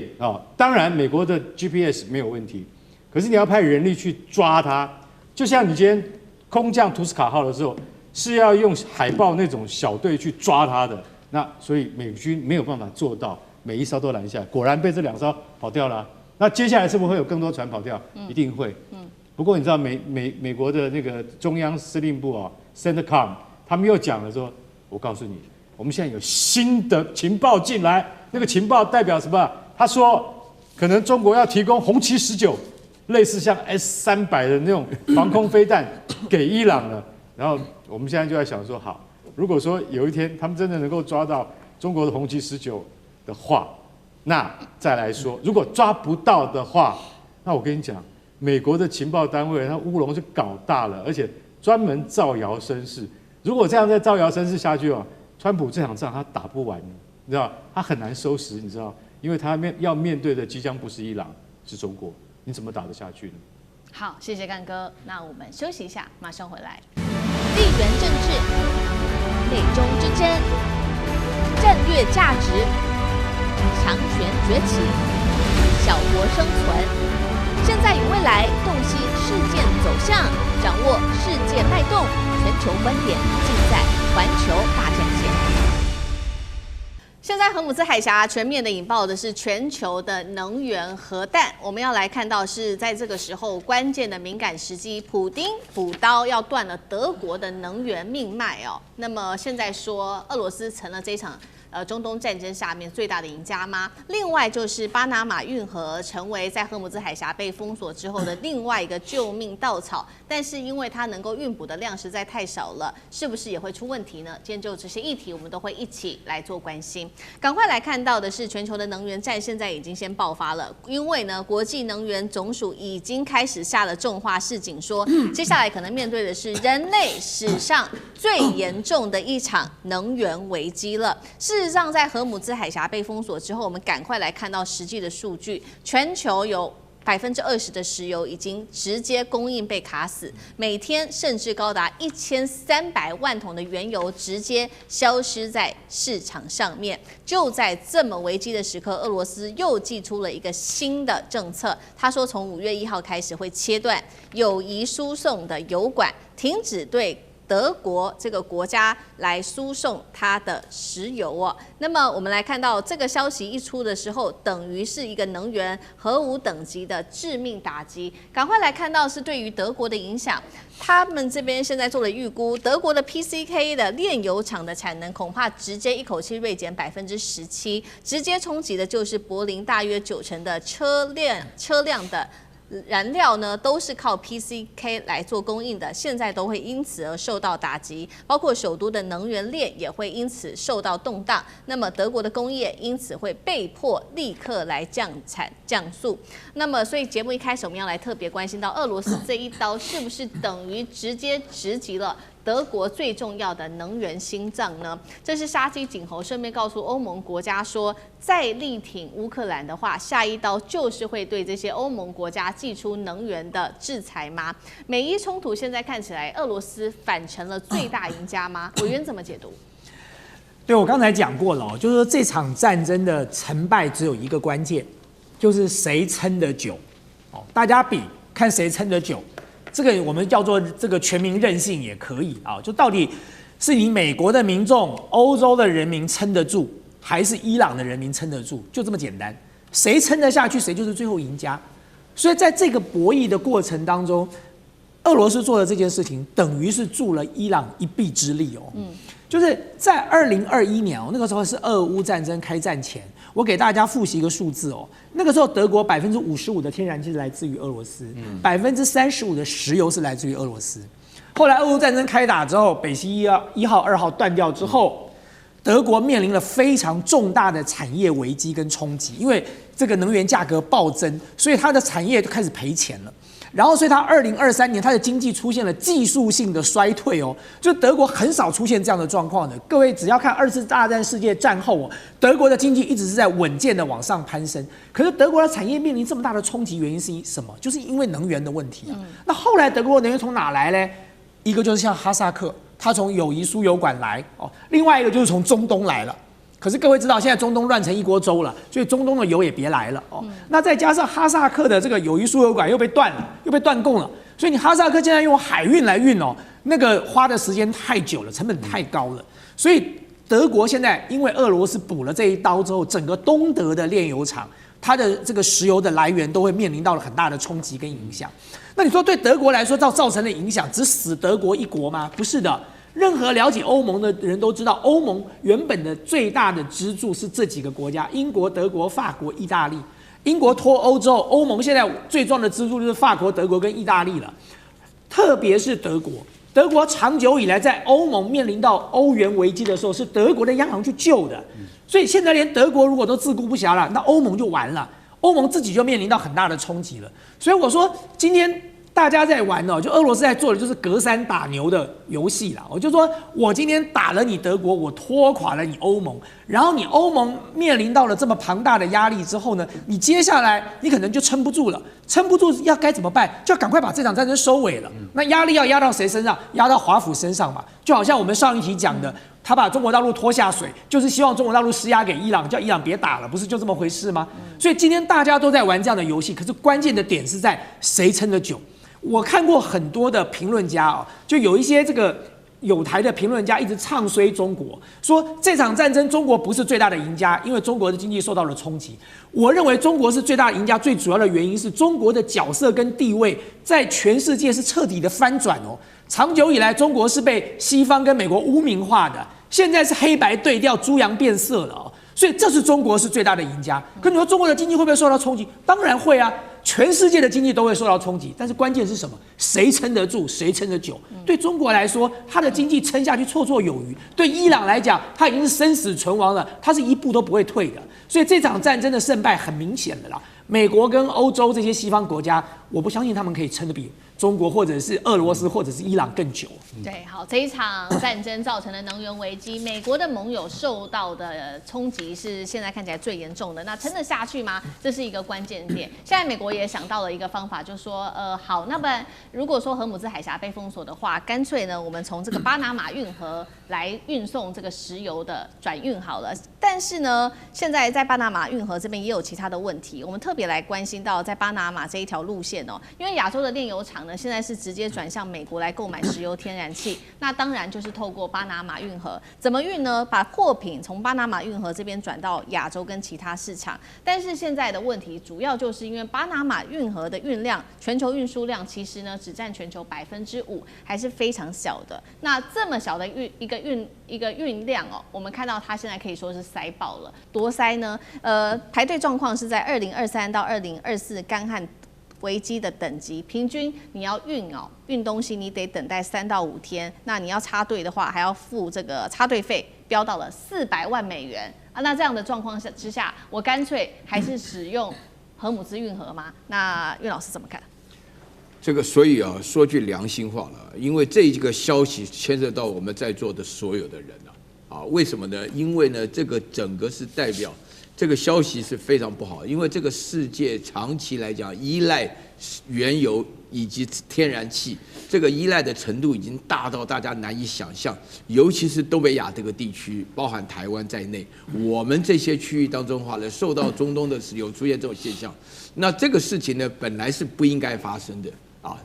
当然，美国的 GPS 没有问题，可是你要派人力去抓它。就像你今天空降图斯卡号的时候，是要用海豹那种小队去抓它的。那所以美军没有办法做到每一艘都拦下来。果然被这2艘跑掉了。那接下来是不是会有更多船跑掉？一定会。不过你知道美国的那个中央司令部CENTCOM 他们又讲了说，我告诉你，我们现在有新的情报进来，那个情报代表什么？他说可能中国要提供红旗19，类似像 S-300的那种防空飞弹给伊朗了。然后我们现在就在想说，好，如果说有一天他们真的能够抓到中国的红旗19的话。那再来说，如果抓不到的话，那我跟你讲，美国的情报单位，它乌龙就搞大了，而且专门造谣生事。如果这样再造谣生事下去川普这场仗他打不完，你知道，他很难收拾，你知道，因为他要面对的即将不是伊朗，是中国，你怎么打得下去呢？好，谢谢干哥，那我们休息一下，马上回来。地缘政治、美中之争、战略价值。强权崛起，小国生存。现在与未来，洞悉事件走向，掌握世界脉动，全球观点尽在环球大战线。现在荷姆斯海峡全面的引爆的是全球的能源核弹，我们要来看到是在这个时候关键的敏感时机，普丁补刀要断了德国的能源命脉那么现在说俄罗斯成了这场中东战争下面最大的赢家吗？另外就是巴拿马运河成为在荷姆斯海峡被封锁之后的另外一个救命稻草，但是因为它能够运补的量实在太少了，是不是也会出问题呢？今天就这些议题，我们都会一起来做关心。赶快来看到的是，全球的能源战现在已经先爆发了，因为呢，国际能源总署已经开始下了重话示警，说接下来可能面对的是人类史上最严重的一场能源危机了。事实上，在荷姆斯海峡被封锁之后，我们赶快来看到实际的数据，全球有20%的石油已经直接供应被卡死，每天甚至高达1300万桶的原油直接消失在市场上面。就在这么危机的时刻，俄罗斯又祭出了一个新的政策，他说从5月1号开始会切断友谊输送的油管，停止对德国这个国家来输送它的石油哦。那么我们来看到这个消息一出的时候，等于是一个能源核武等级的致命打击。赶快来看到是对于德国的影响，他们这边现在做了预估，德国的 PCK 的炼油厂的产能恐怕直接一口气锐减17%，直接冲击的就是柏林大约90%的车辆的燃料呢都是靠 PCK 来做供应的，现在都会因此而受到打击，包括首都的能源链也会因此受到动荡。那么德国的工业因此会被迫立刻来降产降速。那么所以节目一开始我们要来特别关心到俄罗斯这一刀是不是等于直接直击了德国最重要的能源心脏呢？这是杀鸡儆猴，顺便告诉欧盟国家说，再力挺乌克兰的话，下一刀就是会对这些欧盟国家祭出能源的制裁吗？美伊冲突现在看起来，俄罗斯反成了最大赢家吗？委员怎么解读？对，我刚才讲过了，就是说这场战争的成败只有一个关键，就是谁撑得久。大家比看谁撑得久。这个我们叫做这个全民韧性也可以啊，就到底是你美国的民众、欧洲的人民撑得住，还是伊朗的人民撑得住，就这么简单。谁撑得下去，谁就是最后赢家。所以在这个博弈的过程当中，俄罗斯做的这件事情，等于是助了伊朗一臂之力哦。就是在2021年哦，那个时候是俄乌战争开战前，我给大家复习一个数字哦。那个时候德国55%的天然气是来自于俄罗斯，35%的石油是来自于俄罗斯。后来俄乌战争开打之后，北溪1号、2号断掉之后，德国面临了非常重大的产业危机跟冲击，因为这个能源价格暴增，所以它的产业就开始赔钱了。然后，所以它2023年它的经济出现了技术性的衰退哦，就德国很少出现这样的状况的。各位只要看2次大战世界战后哦，德国的经济一直是在稳健的往上攀升。可是德国的产业面临这么大的冲击，原因是什么？就是因为能源的问题啊。那后来德国的能源从哪来呢？一个就是像哈萨克，它从友谊输油管来哦，另外一个就是从中东来了。可是各位知道，现在中东乱成一锅粥了，所以中东的油也别来了哦。那再加上哈萨克的这个友谊输油管又被断了，又被断供了，所以你哈萨克现在用海运来运哦，那个花的时间太久了，成本太高了。所以德国现在因为俄罗斯补了这一刀之后，整个东德的炼油厂，它的这个石油的来源都会面临到了很大的冲击跟影响。那你说对德国来说造成的影响，只死德国一国吗？不是的。任何了解欧盟的人都知道，欧盟原本的最大的支柱是这几个国家：英国、德国、法国、意大利。英国脱欧之后，欧盟现在最重要的支柱就是法国、德国跟意大利了。特别是德国，德国长久以来在欧盟面临到欧元危机的时候，是德国的央行去救的。所以现在连德国如果都自顾不暇了，那欧盟就完了，欧盟自己就面临到很大的冲击了。所以我说今天大家在玩哦，就俄罗斯在做的就是隔山打牛的游戏啦。我就说我今天打了你德国，我拖垮了你欧盟，然后你欧盟面临到了这么庞大的压力之后呢，你接下来你可能就撑不住了，撑不住要该怎么办？就要赶快把这场战争收尾了。那压力要压到谁身上？压到华府身上嘛。就好像我们上一题讲的，他把中国大陆拖下水，就是希望中国大陆施压给伊朗，叫伊朗别打了，不是就这么回事吗？所以今天大家都在玩这样的游戏，可是关键的点是在谁撑得久。我看过很多的评论家哦，就有一些这个有台的评论家一直唱衰中国，说这场战争中国不是最大的赢家，因为中国的经济受到了冲击。我认为中国是最大的赢家，最主要的原因是中国的角色跟地位在全世界是彻底的翻转哦。长久以来，中国是被西方跟美国污名化的，现在是黑白对调、猪羊变色了哦。所以这是中国是最大的赢家。可你说中国的经济会不会受到冲击？当然会啊。全世界的经济都会受到冲击，但是关键是什么？谁撑得住，谁撑得久？对中国来说，它的经济撑下去绰绰有余；对伊朗来讲，它已经是生死存亡了，它是一步都不会退的。所以这场战争的胜败很明显的啦。美国跟欧洲这些西方国家，我不相信他们可以撑得比中国或者是俄罗斯或者是伊朗更久。对，好，这一场战争造成的能源危机，美国的盟友受到的冲击是现在看起来最严重的。那撑得下去吗？这是一个关键点。现在美国也想到了一个方法，就说好，那不然如果说荷姆兹海峡被封锁的话，干脆呢我们从这个巴拿马运河来运送这个石油的转运好了。但是呢，现在在巴拿马运河这边也有其他的问题，我们特别来关心到在巴拿马这一条路线哦，因为亚洲的炼油厂呢呢，现在是直接转向美国来购买石油天然气。那当然就是透过巴拿马运河，怎么运呢？把货品从巴拿马运河这边转到亚洲跟其他市场。但是现在的问题主要就是因为巴拿马运河的运量，全球运输量其实呢只占全球5%，还是非常小的。那这么小的一个运量哦，我们看到它现在可以说是塞爆了，多塞呢？排队状况是在2023到2024干旱危机的等级，平均你要运东西，你得等待3到5天。那你要插队的话，还要付这个插队费，飙到了400万美元啊！那这样的状况之下，我干脆还是使用荷姆兹运河吗？那岳老师怎么看？这个所以啊，说句良心话了，因为这个消息牵涉到我们在座的所有的人啊，为什么呢？因为呢，这个整个是代表这个消息是非常不好，因为这个世界长期来讲依赖原油以及天然气，这个依赖的程度已经大到大家难以想象，尤其是东北亚这个地区，包含台湾在内，我们这些区域当中的话呢，受到中东的石油出现这种现象，那这个事情呢，本来是不应该发生的。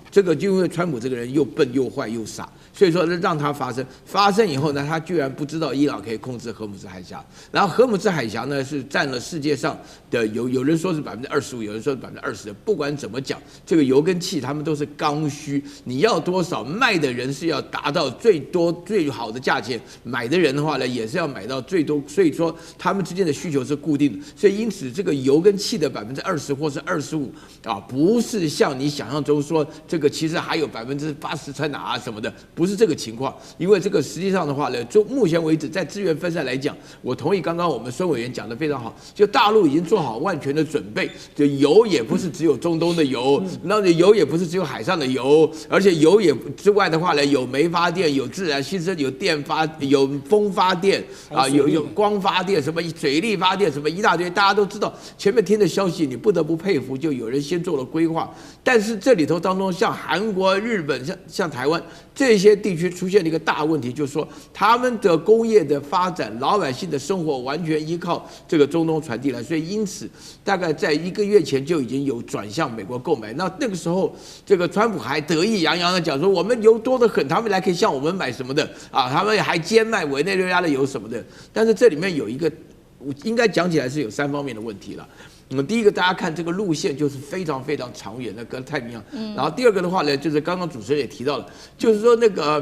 这个就因为川普这个人又笨又坏又傻，所以说让他发生。发生以后呢，他居然不知道伊朗可以控制荷姆兹海峡，然后荷姆兹海峡呢是占了世界上的有人说是25%，有人说是20%。不管怎么讲，这个油跟气他们都是刚需，你要多少卖的人是要达到最多最好的价钱，买的人的话呢也是要买到最多，所以说他们之间的需求是固定的。所以因此这个油跟气的20%或是25%不是像你想象中说。这个其实还有80%在哪啊什么的，不是这个情况。因为这个实际上的话呢，就目前为止，在资源分散来讲，我同意刚刚我们孙委员讲的非常好，就大陆已经做好万全的准备，就油也不是只有中东的油，那油也不是只有海上的油，而且油也之外的话呢，有煤发电，有自然吸收，有电发，有风发电有光发电，什么水力发电，什么一大堆，大家都知道。前面听的消息，你不得不佩服，就有人先做了规划，但是这里头当中，像韩国、日本、像台湾这些地区出现了一个大问题，就是说他们的工业的发展，老百姓的生活完全依靠这个中东传递来，所以因此大概在1个月前就已经有转向美国购买。那个时候，这个川普还得意洋洋的讲说，我们油多得很，他们来可以向我们买什么的啊？他们还兼卖委内瑞拉的油什么的。但是这里面有一个，应该讲起来是有3方面的问题了。第一个，大家看这个路线就是非常非常长远的，跟太平洋。然后第二个的话呢，就是刚刚主持人也提到了，就是说那个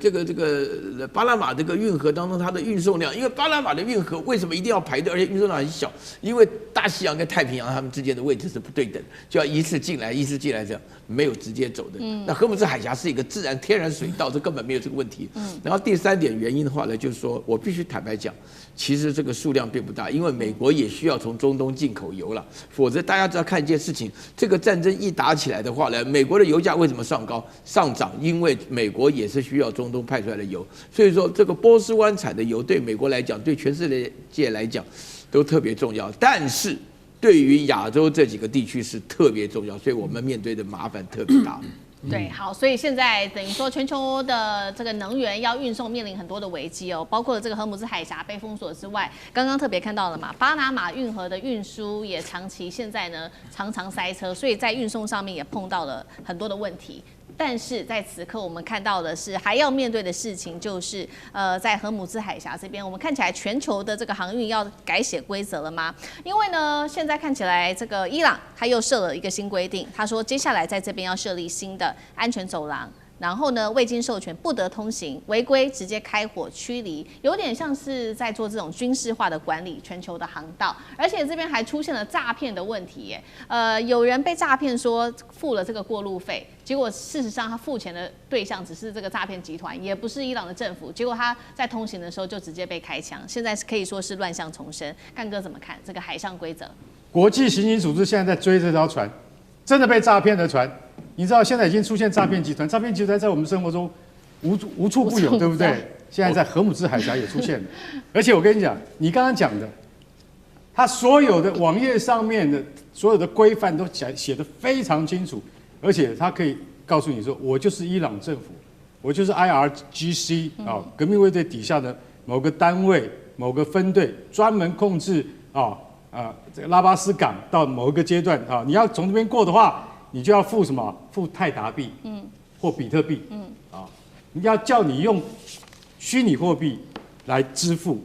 这个巴拿马这个运河当中它的运送量，因为巴拿马的运河为什么一定要排队，而且运送量很小？因为大西洋跟太平洋它们之间的位置是不对等，就要一次进来这样，没有直接走的。那荷姆兹海峡是一个自然天然水道，这根本没有这个问题。然后第3点原因的话呢，就是说我必须坦白讲，其实这个数量并不大，因为美国也需要从中东进口油了，否则大家只要看一件事情，这个战争一打起来的话呢，美国的油价为什么上涨？因为美国也是需要中东派出来的油，所以说这个波斯湾产的油对美国来讲，对全世界来讲都特别重要，但是对于亚洲这几个地区是特别重要，所以我们面对的麻烦特别大。对，好，所以现在等于说全球的这个能源要运送面临很多的危机哦，包括这个荷姆兹海峡被封锁之外，刚刚特别看到了嘛，巴拿马运河的运输也长期现在呢常常塞车，所以在运送上面也碰到了很多的问题。但是在此刻，我们看到的是还要面对的事情，就是在荷姆兹海峡这边，我们看起来全球的这个航运要改写规则了吗？因为呢，现在看起来这个伊朗他又设了一个新规定，他说接下来在这边要设立新的安全走廊。然后呢，未经授权不得通行，违规直接开火驱离，有点像是在做这种军事化的管理全球的航道，而且这边还出现了诈骗的问题耶。有人被诈骗说付了这个过路费，结果事实上他付钱的对象只是这个诈骗集团，也不是伊朗的政府，结果他在通行的时候就直接被开枪，现在可以说是乱象丛生。干哥怎么看这个海上规则？国际刑警组织现在在追这条船，真的被诈骗的船。你知道现在已经出现诈骗集团，诈骗集团在我们生活中无处不有，对不对？现在在荷姆兹海峡也出现了，而且我跟你讲，你刚刚讲的，它所有的网页上面的所有的规范都写得非常清楚，而且它可以告诉你说，我就是伊朗政府，我就是 IRGC 革命卫队底下的某个单位、某个分队，专门控制这个拉巴斯港到某一个阶段你要从这边过的话。你就要付什么？付泰达币，或比特币，要叫你用虚拟货币来支付，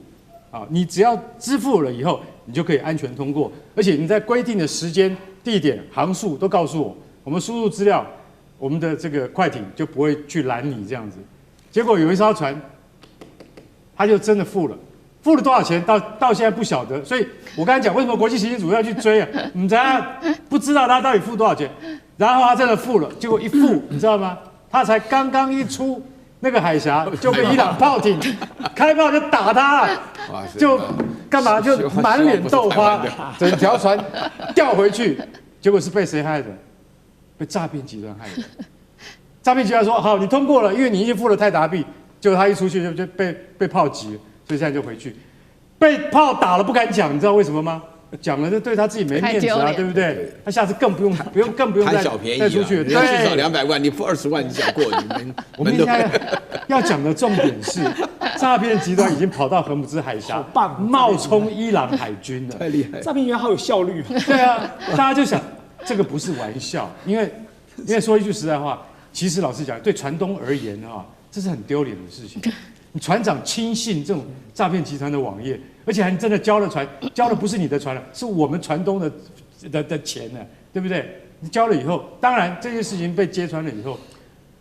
你只要支付了以后，你就可以安全通过，而且你在规定的时间、地点、航速都告诉我，我们输入资料，我们的这个快艇就不会去拦你这样子。结果有一艘船，他就真的付了多少钱？到现在不晓得。所以我刚才讲，为什么国际刑警组要去追啊？你不知道他到底付多少钱，然后他真的付了，结果一付，你知道吗？他才刚刚一出那个海峡，就被伊朗炮艇开炮就打他了，就干嘛就满脸豆花，整条船掉回去，结果是被谁害的？被诈骗集团害的。诈骗集团说好，你通过了，因为你已经付了泰达币，结果他一出去就被炮击了，所以现在就回去，被炮打了不敢讲，你知道为什么吗？讲了就对他自己没面子啊，对不对？他下次更不用贪小便宜再出去，人家至少200万，你付20万，你想过你们？我们现在要讲的重点是，诈骗集团已经跑到荷姆兹海峡，冒充伊朗海军了，太厉害！诈骗集团好有效率。对啊，大家就想这个不是玩笑，因为说一句实在话，其实老实讲，对船东而言这是很丢脸的事情。你船长轻信这种诈骗集团的网页，而且还真的交了船，交的不是你的船了，是我们船东的钱呢，对不对？你交了以后，当然这件事情被揭穿了以后，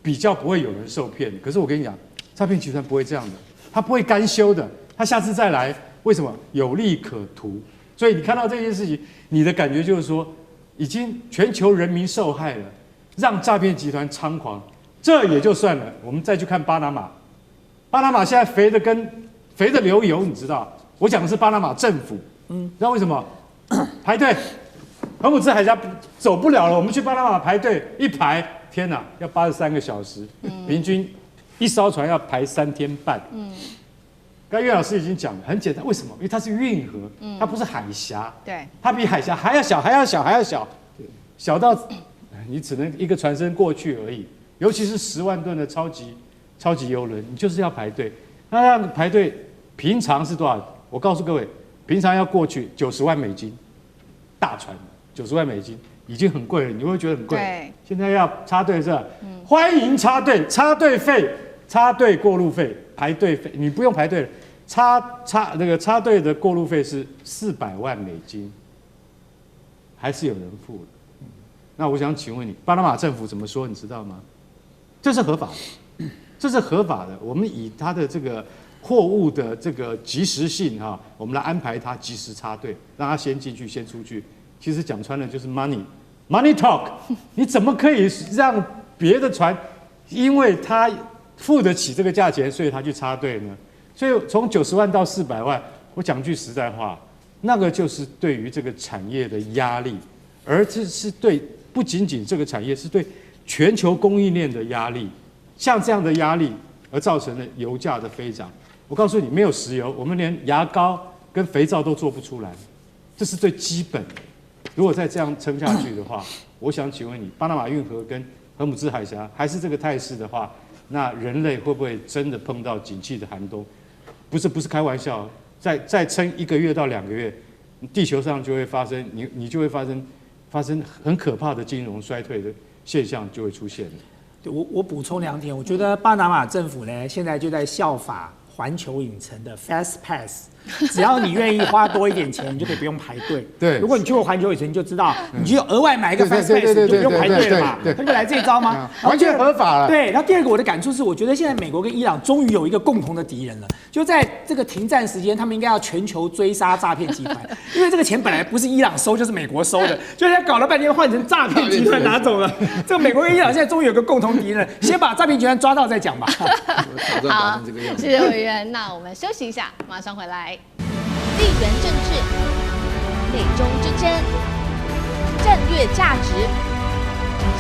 比较不会有人受骗。可是我跟你讲，诈骗集团不会这样的，他不会甘休的，他下次再来，为什么？有利可图。所以你看到这件事情，你的感觉就是说，已经全球人民受害了，让诈骗集团猖狂，这也就算了。我们再去看巴拿马。巴拿马现在肥的流油，你知道？我讲的是巴拿马政府，你知道为什么？排队，荷姆兹海峡走不了了，我们去巴拿马排队，一排，天哪，要83个小时，平均一艘船要排3天半。刚岳老师已经讲了，很简单，为什么？因为它是运河，它不是海峡，对，它比海峡还要小，小到你只能一个船身过去而已，尤其是10万吨的超级邮轮，你就是要排队。那排队平常是多少？我告诉各位，平常要过去90万美金，大船90万美金已经很贵了，你会觉得很贵。对，现在要插队是吧？欢迎插队，插队费、插队过路费、排队费，你不用排队了。插队的过路费是400万美金，还是有人付的。那我想请问你，巴拿马政府怎么说？你知道吗？这是合法的。这是合法的，我们以它的这个货物的这个及时性我们来安排它及时插队，让它先进去先出去。其实讲穿了就是 money talk。你怎么可以让别的船，因为他付得起这个价钱，所以他去插队呢？所以从90万到400万，我讲句实在话，那个就是对于这个产业的压力，而这是对不仅仅这个产业，是对全球供应链的压力。像这样的压力而造成的油价的飞涨，我告诉你，没有石油，我们连牙膏跟肥皂都做不出来，这是最基本的。如果再这样撑下去的话，我想请问你，巴拿马运河跟荷姆兹海峡还是这个态势的话，那人类会不会真的碰到景气的寒冬？不是开玩笑，再撑1个月到2个月，地球上就会发生，你就会发生很可怕的金融衰退的现象就会出现了。我补充2点，我觉得巴拿马政府呢，现在就在效法环球影城的 Fast Pass， 只要你愿意花多一点钱，你就可以不用排队。对，如果你去过环球影城，你就知道，你就额外买一个 Fast Pass， 你就不用排队了嘛。他就来这一招吗？完全合法了。对，然后第二个我的感触是，我觉得现在美国跟伊朗终于有一个共同的敌人了，就在这个停战时间，他们应该要全球追杀诈骗集团，因为这个钱本来不是伊朗收，就是美国收的，就是他搞了半天换成诈骗集团拿走了。这个美国跟伊朗现在终于有个共同敌人，先把诈骗集团抓到再讲吧。好，谢谢委员。那我们休息一下，马上回来。地缘政治、美中之争、战略价值、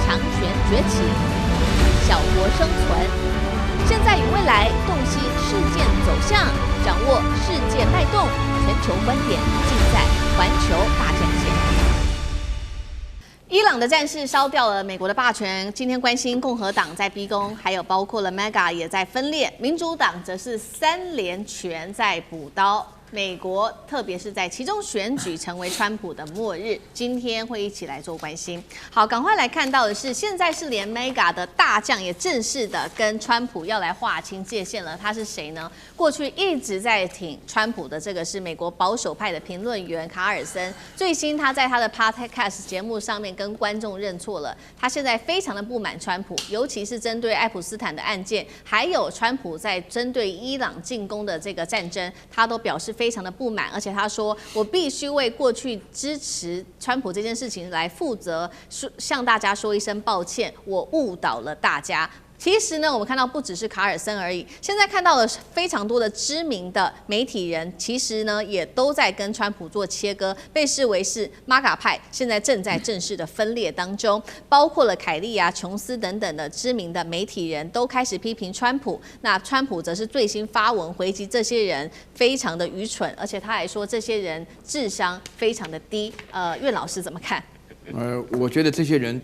强权崛起、小国生存，现在与未来洞悉事件走向，掌握世界脉动，全球观点尽在环球大战线。伊朗的战事烧掉了美国的霸权，今天关心共和党在逼宫，还有包括了 MEGA 也在分裂，民主党则是3连拳在补刀。美国，特别是在其中选举成为川普的末日，今天会一起来做关心。好，赶快来看到的是，现在是连 Mega 的大将也正式的跟川普要来划清界限了。他是谁呢？过去一直在挺川普的这个是美国保守派的评论员卡尔森，最新他在他的 Podcast 节目上面跟观众认错了，他现在非常的不满川普，尤其是针对爱普斯坦的案件，还有川普在针对伊朗进攻的这个战争，他都表示非常的不满，而且他说我必须为过去支持川普这件事情来负责，向大家说一声抱歉，我误导了大家。其实呢，我们看到不只是卡尔森而已，现在看到了非常多的知名的媒体人，其实呢也都在跟川普做切割，被视为是 MAGA 派，现在正在正式的分裂当中，包括了凯利啊、琼斯等等的知名的媒体人都开始批评川普，那川普则是最新发文回击这些人非常的愚蠢，而且他还说这些人智商非常的低。苑老师怎么看？我觉得这些人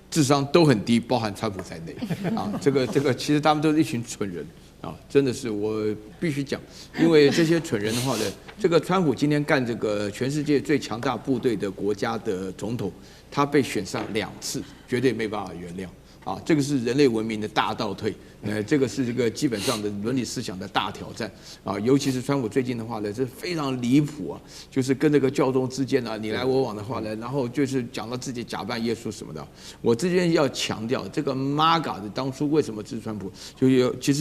智商都很低，包含川普在内啊。这个，其实他们都是一群蠢人啊，真的是我必须讲，因为这些蠢人的话呢，这个川普今天干这个全世界最强大部队的国家的总统，他被选上2次，绝对没办法原谅。啊，这个是人类文明的大倒退，这个是这个基本上的伦理思想的大挑战啊，尤其是川普最近的话呢，这非常离谱啊，就是跟这个教宗之间啊你来我往的话呢，然后就是讲到自己假扮耶稣什么的。我这边要强调，这个 MAGA 的当初为什么支持川普，就有其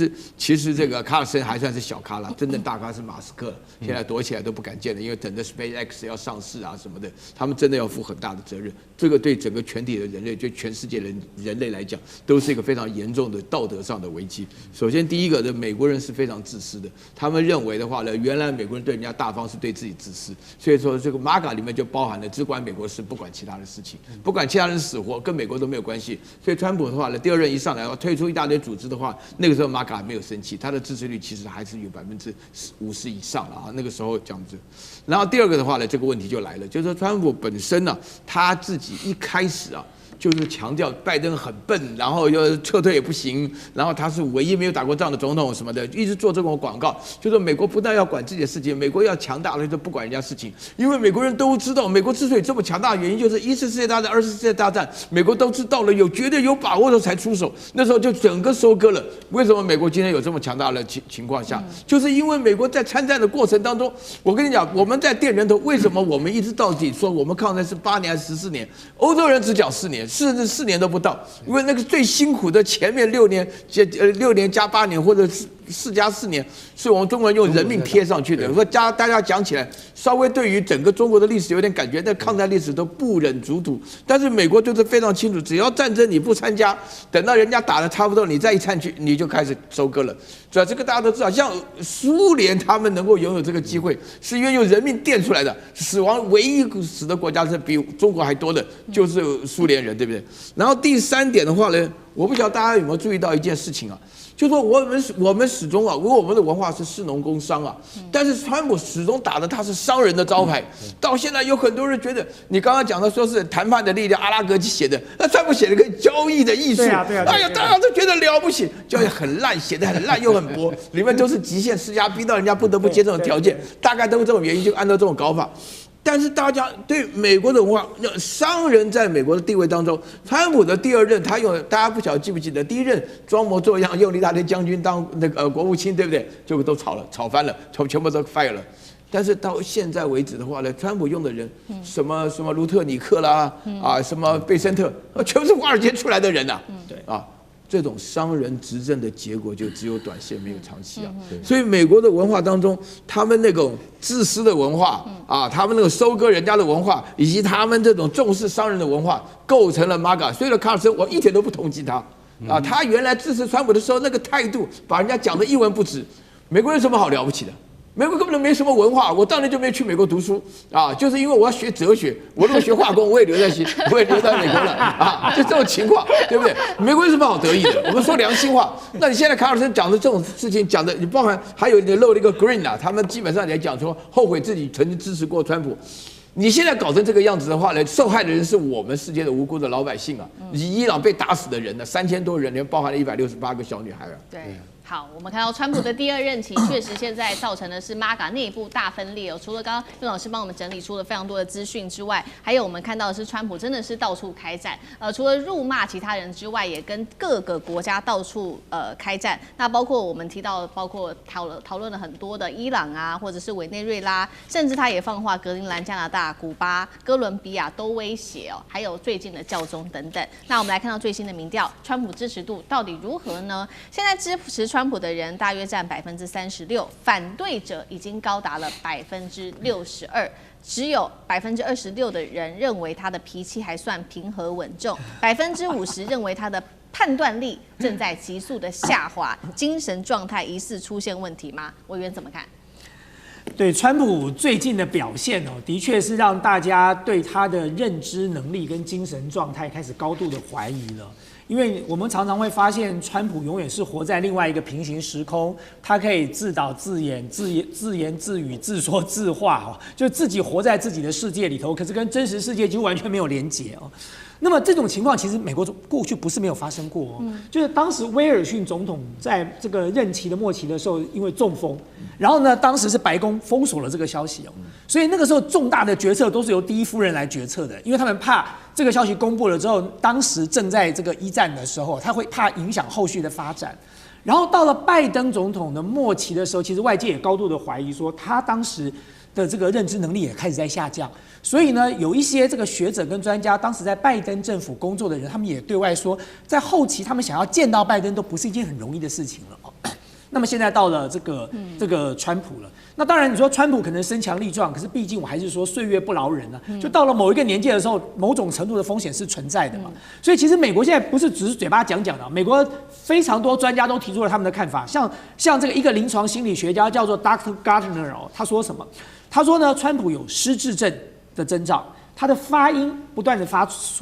实这个卡尔森还算是小咖了，真正大咖是马斯克，现在躲起来都不敢见了，因为等着 SpaceX 要上市啊什么的，他们真的要负很大的责任。这个对整个全体的人类，就全世界人类来讲，都是一个非常严重的道德上的危机。首先，第一个的美国人是非常自私的，他们认为的话呢，原来美国人对人家大方是对自己自私，所以说这个 MAGA 里面就包含了只管美国事，不管其他的事情，不管其他人死活，跟美国都没有关系。所以川普的话呢，第2任一上来要推出一大堆组织的话，那个时候 MAGA 还没有生气，他的支持率其实还是有50%以上了啊。那个时候这样子。然后第2个的话呢，这个问题就来了，就是说川普本身呢，他自己一开始啊，就是强调拜登很笨，然后又撤退也不行，然后他是唯一没有打过仗的总统什么的，一直做这种广告，就说美国不但要管自己的事情，美国要强大了就不管人家事情，因为美国人都知道，美国之所以这么强大的原因就是1次世界大战、2次世界大战，美国都知道了，绝对有把握的才出手，那时候就整个收割了。为什么美国今天有这么强大的情况下，就是因为美国在参战的过程当中，我跟你讲，我们在垫人头，为什么我们一直到底说我们抗战是8年还是14年？欧洲人只讲4年。甚至4年都不到，因为那个最辛苦的前面6年，6年加8年，或者4加4年，是我们中国人用人命贴上去的。说大家讲起来，稍微对于整个中国的历史有点感觉，但抗战历史都不忍卒睹。但是美国就是非常清楚，只要战争你不参加，等到人家打得差不多，你再一参去，你就开始收割了。主要这个大家都知道，像苏联他们能够拥有这个机会，是因为用人命垫出来的。死亡唯一死的国家是比中国还多的，就是苏联人，对不对？然后第3点的话呢，我不晓得大家有没有注意到一件事情啊，就说我们始终啊，因为我们的文化是士农工商啊，但是川普始终打的他是商人的招牌。到现在有很多人觉得，你刚刚讲的说是谈判的力量，阿拉格写的，那川普写了个交易的艺术，哎呀，大家都觉得了不起，交易很烂，写的很烂又很薄，里面都是极限施压，逼到人家不得不接这种条件，大概都是这种原因，就按照这种搞法。但是大家对美国的文化，商人在美国的地位当中，川普的第2任，他用大家不晓得记不记得，第1任装模作样用一大堆将军当那个国务卿，对不对？结果都吵翻了，全部都 fire 了。但是到现在为止的话呢，川普用的人，什么卢特尼克啦，什么贝森特，全部是华尔街出来的人呐，对啊。这种商人执政的结果就只有短线没有长期啊，所以美国的文化当中，他们那种自私的文化啊，他们那个收割人家的文化，以及他们这种重视商人的文化，构成了 MAGA。所以呢，卡尔森我一点都不同情他啊，他原来支持川普的时候那个态度，把人家讲得一文不值。美国有什么好了不起的？美国根本就没什么文化，我当年就没去美国读书啊，就是因为我要学哲学，我如果学化工，我也留在美国了啊，就这种情况，对不对？美国有什么好得意的？我们说良心话，那你现在卡尔森讲的这种事情，讲的你包含还有你漏了一个 Green 啊，他们基本上来讲说后悔自己曾经支持过川普。你现在搞成这个样子的话呢，受害的人是我们世界的无辜的老百姓啊，伊朗被打死的人呢，3000多人，连包含了168个小女孩啊。对。好，我们看到川普的第2任期确实现在造成的是 MAGA 内部大分裂哦。除了刚刚岳老师帮我们整理出了非常多的资讯之外，还有我们看到的是川普真的是到处开战，除了辱骂其他人之外，也跟各个国家到处开战。那包括我们提到，包括讨论了很多的伊朗啊，或者是委内瑞拉，甚至他也放话格陵兰、加拿大、古巴、哥伦比亚都威胁哦，还有最近的教宗等等。那我们来看到最新的民调，川普支持度到底如何呢？现在支持川普的人大约占36%，反对者已经高达了62%，只有26%的人认为他的脾气还算平和稳重，50%认为他的判断力正在急速的下滑，精神状态疑似出现问题吗？委员怎么看？对川普最近的表现哦，的确是让大家对他的认知能力跟精神状态开始高度的怀疑了。因为我们常常会发现，川普永远是活在另外一个平行时空，他可以自导自演、自言自语、自说自话哦，就自己活在自己的世界里头，可是跟真实世界几乎完全没有连结哦。那么这种情况其实美国过去不是没有发生过哦，就是当时威尔逊总统在这个任期的末期的时候，因为中风，然后呢，当时是白宫封锁了这个消息哦，所以那个时候重大的决策都是由第一夫人来决策的，因为他们怕这个消息公布了之后，当时正在这个一战的时候，他会怕影响后续的发展。然后到了拜登总统的末期的时候，其实外界也高度的怀疑说，他当时的这个认知能力也开始在下降。所以呢，有一些这个学者跟专家，当时在拜登政府工作的人，他们也对外说，在后期他们想要见到拜登都不是一件很容易的事情了。那么现在到了这个川普了，那当然你说川普可能身强力壮，可是毕竟我还是说岁月不饶人啊，就到了某一个年纪的时候，某种程度的风险是存在的嘛。所以其实美国现在不是只是嘴巴讲讲的，美国非常多专家都提出了他们的看法，像这个一个临床心理学家叫做 Dr. Gardner 哦，他说什么？他说呢，川普有失智症的征兆，他的发音不断的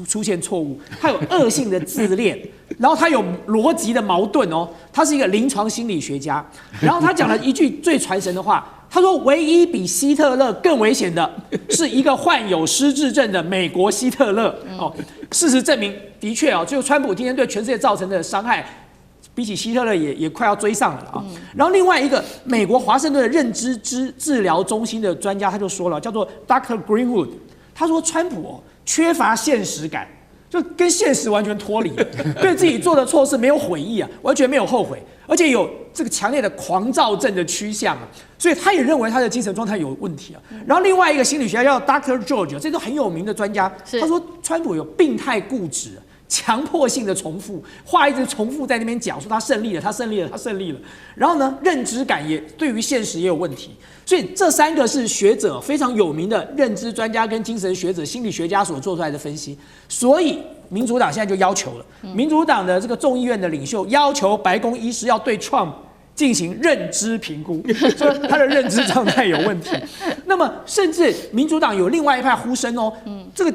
出现错误，他有恶性的自恋，然后他有逻辑的矛盾哦，他是一个临床心理学家，然后他讲了一句最传神的话，他说唯一比希特勒更危险的是一个患有失智症的美国希特勒哦，事实证明的确哦，就川普今天对全世界造成的伤害，比起希特勒也快要追上了啊。然后另外一个美国华盛顿的认知治疗中心的专家他就说了，叫做 Dr. Greenwood， 他说川普缺乏现实感，就跟现实完全脱离，对自己做的错事没有悔意啊，完全没有后悔，而且有这个强烈的狂躁症的趋向啊，所以他也认为他的精神状态有问题啊。然后另外一个心理学家叫 Dr. George， 这都很有名的专家，他说川普有病态固执。强迫性的重复话，一直重复在那边讲，说他胜利了，他胜利了，他胜利了。然后呢，认知感也对于现实也有问题。所以这3个是学者非常有名的认知专家跟精神学者、心理学家所做出来的分析。所以民主党现在就要求了，民主党的这个众议院的领袖要求白宫医师要对 Trump 进行认知评估，说他的认知状态有问题。那么，甚至民主党有另外一派呼声哦，这个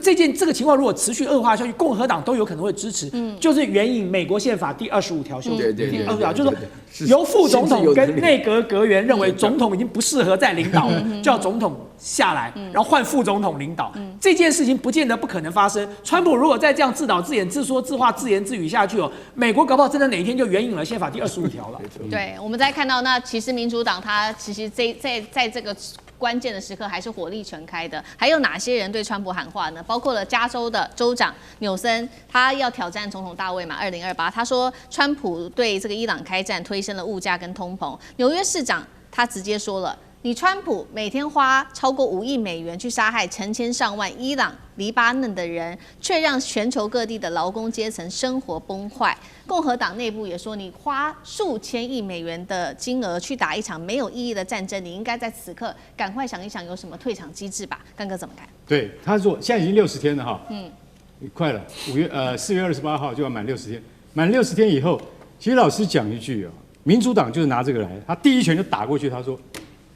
情况如果持续恶化下去，共和党都有可能会支持，就是援引美国宪法第25条修正，第25条就是说由副总统跟内阁阁员认为总统已经不适合再领导了，叫总统下来，然后换副总统领导。这件事情不见得不可能发生。川普如果再这样自导自演、自说自话、自言自语下去哦，美国搞不好真的哪一天就援引了宪法第25条了。对，我们再看到那其实民主党他其实在这个关键的时刻还是火力全开的。还有哪些人对川普喊话呢？包括了加州的州长纽森，他要挑战总统大位嘛，2028，他说川普对这个伊朗开战，推升了物价跟通膨。纽约市长他直接说了，你川普每天花超过5亿美元去杀害成千上万伊朗、黎巴嫩的人，却让全球各地的劳工阶层生活崩坏。共和党内部也说，你花数千亿美元的金额去打一场没有意义的战争，你应该在此刻赶快想一想有什么退场机制吧。干哥怎么看？对，他说现在已经60天了哈，快了，4月28号就要满60天，满60天以后，其实老实讲一句哦，民主党就是拿这个来，他第一拳就打过去，他说，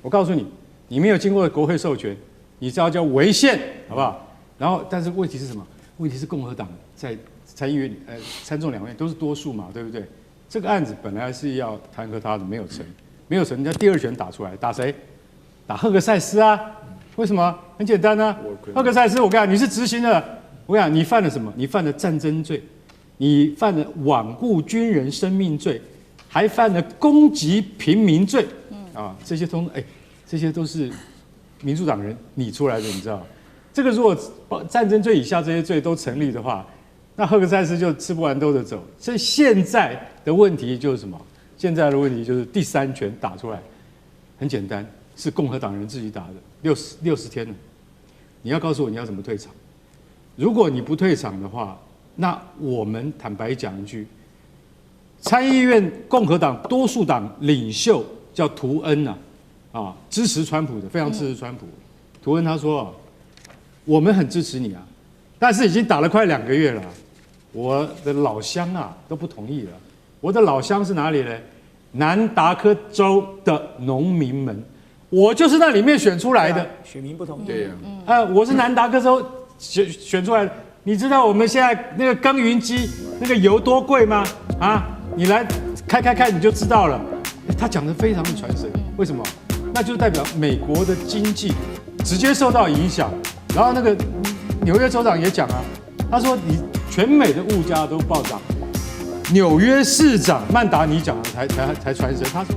我告诉你，你没有经过国会授权，你这叫违宪，好不好？然后，但是问题是什么？问题是共和党在参议院、参众两院都是多数嘛，对不对？这个案子本来是要弹劾他的，没有成，人家第2拳打出来，打谁？打赫格塞斯啊？为什么？很简单啊，赫格塞斯，我跟你讲，你是执行的，我跟你讲，你犯了什么？你犯了战争罪，你犯了罔顾军人生命罪，还犯了攻击平民罪，这些这些都是民主党人拟出来的，你知道？这个如果战争罪以下这些罪都成立的话，那赫克塞斯就吃不完兜着走。所以现在的问题就是什么？现在的问题就是第三拳打出来，很简单，是共和党人自己打的，60天了。你要告诉我你要怎么退场？如果你不退场的话，那我们坦白讲一句，参议院共和党多数党领袖叫图恩支持川普的，非常支持川普。图恩他说我们很支持你啊，但是已经打了快2个月了，我的老乡都不同意了。我的老乡是哪里呢？南达科州的农民们，我就是那里面选出来的。选民不同意。对呀。我是南达科州选出来的。你知道我们现在那个耕耘机那个油多贵吗？你来开你就知道了。他讲得非常的传神，为什么？那就代表美国的经济直接受到影响。然后那个纽约州长也讲他说你全美的物价都暴涨，纽约市长曼达尼讲的才传神，他说。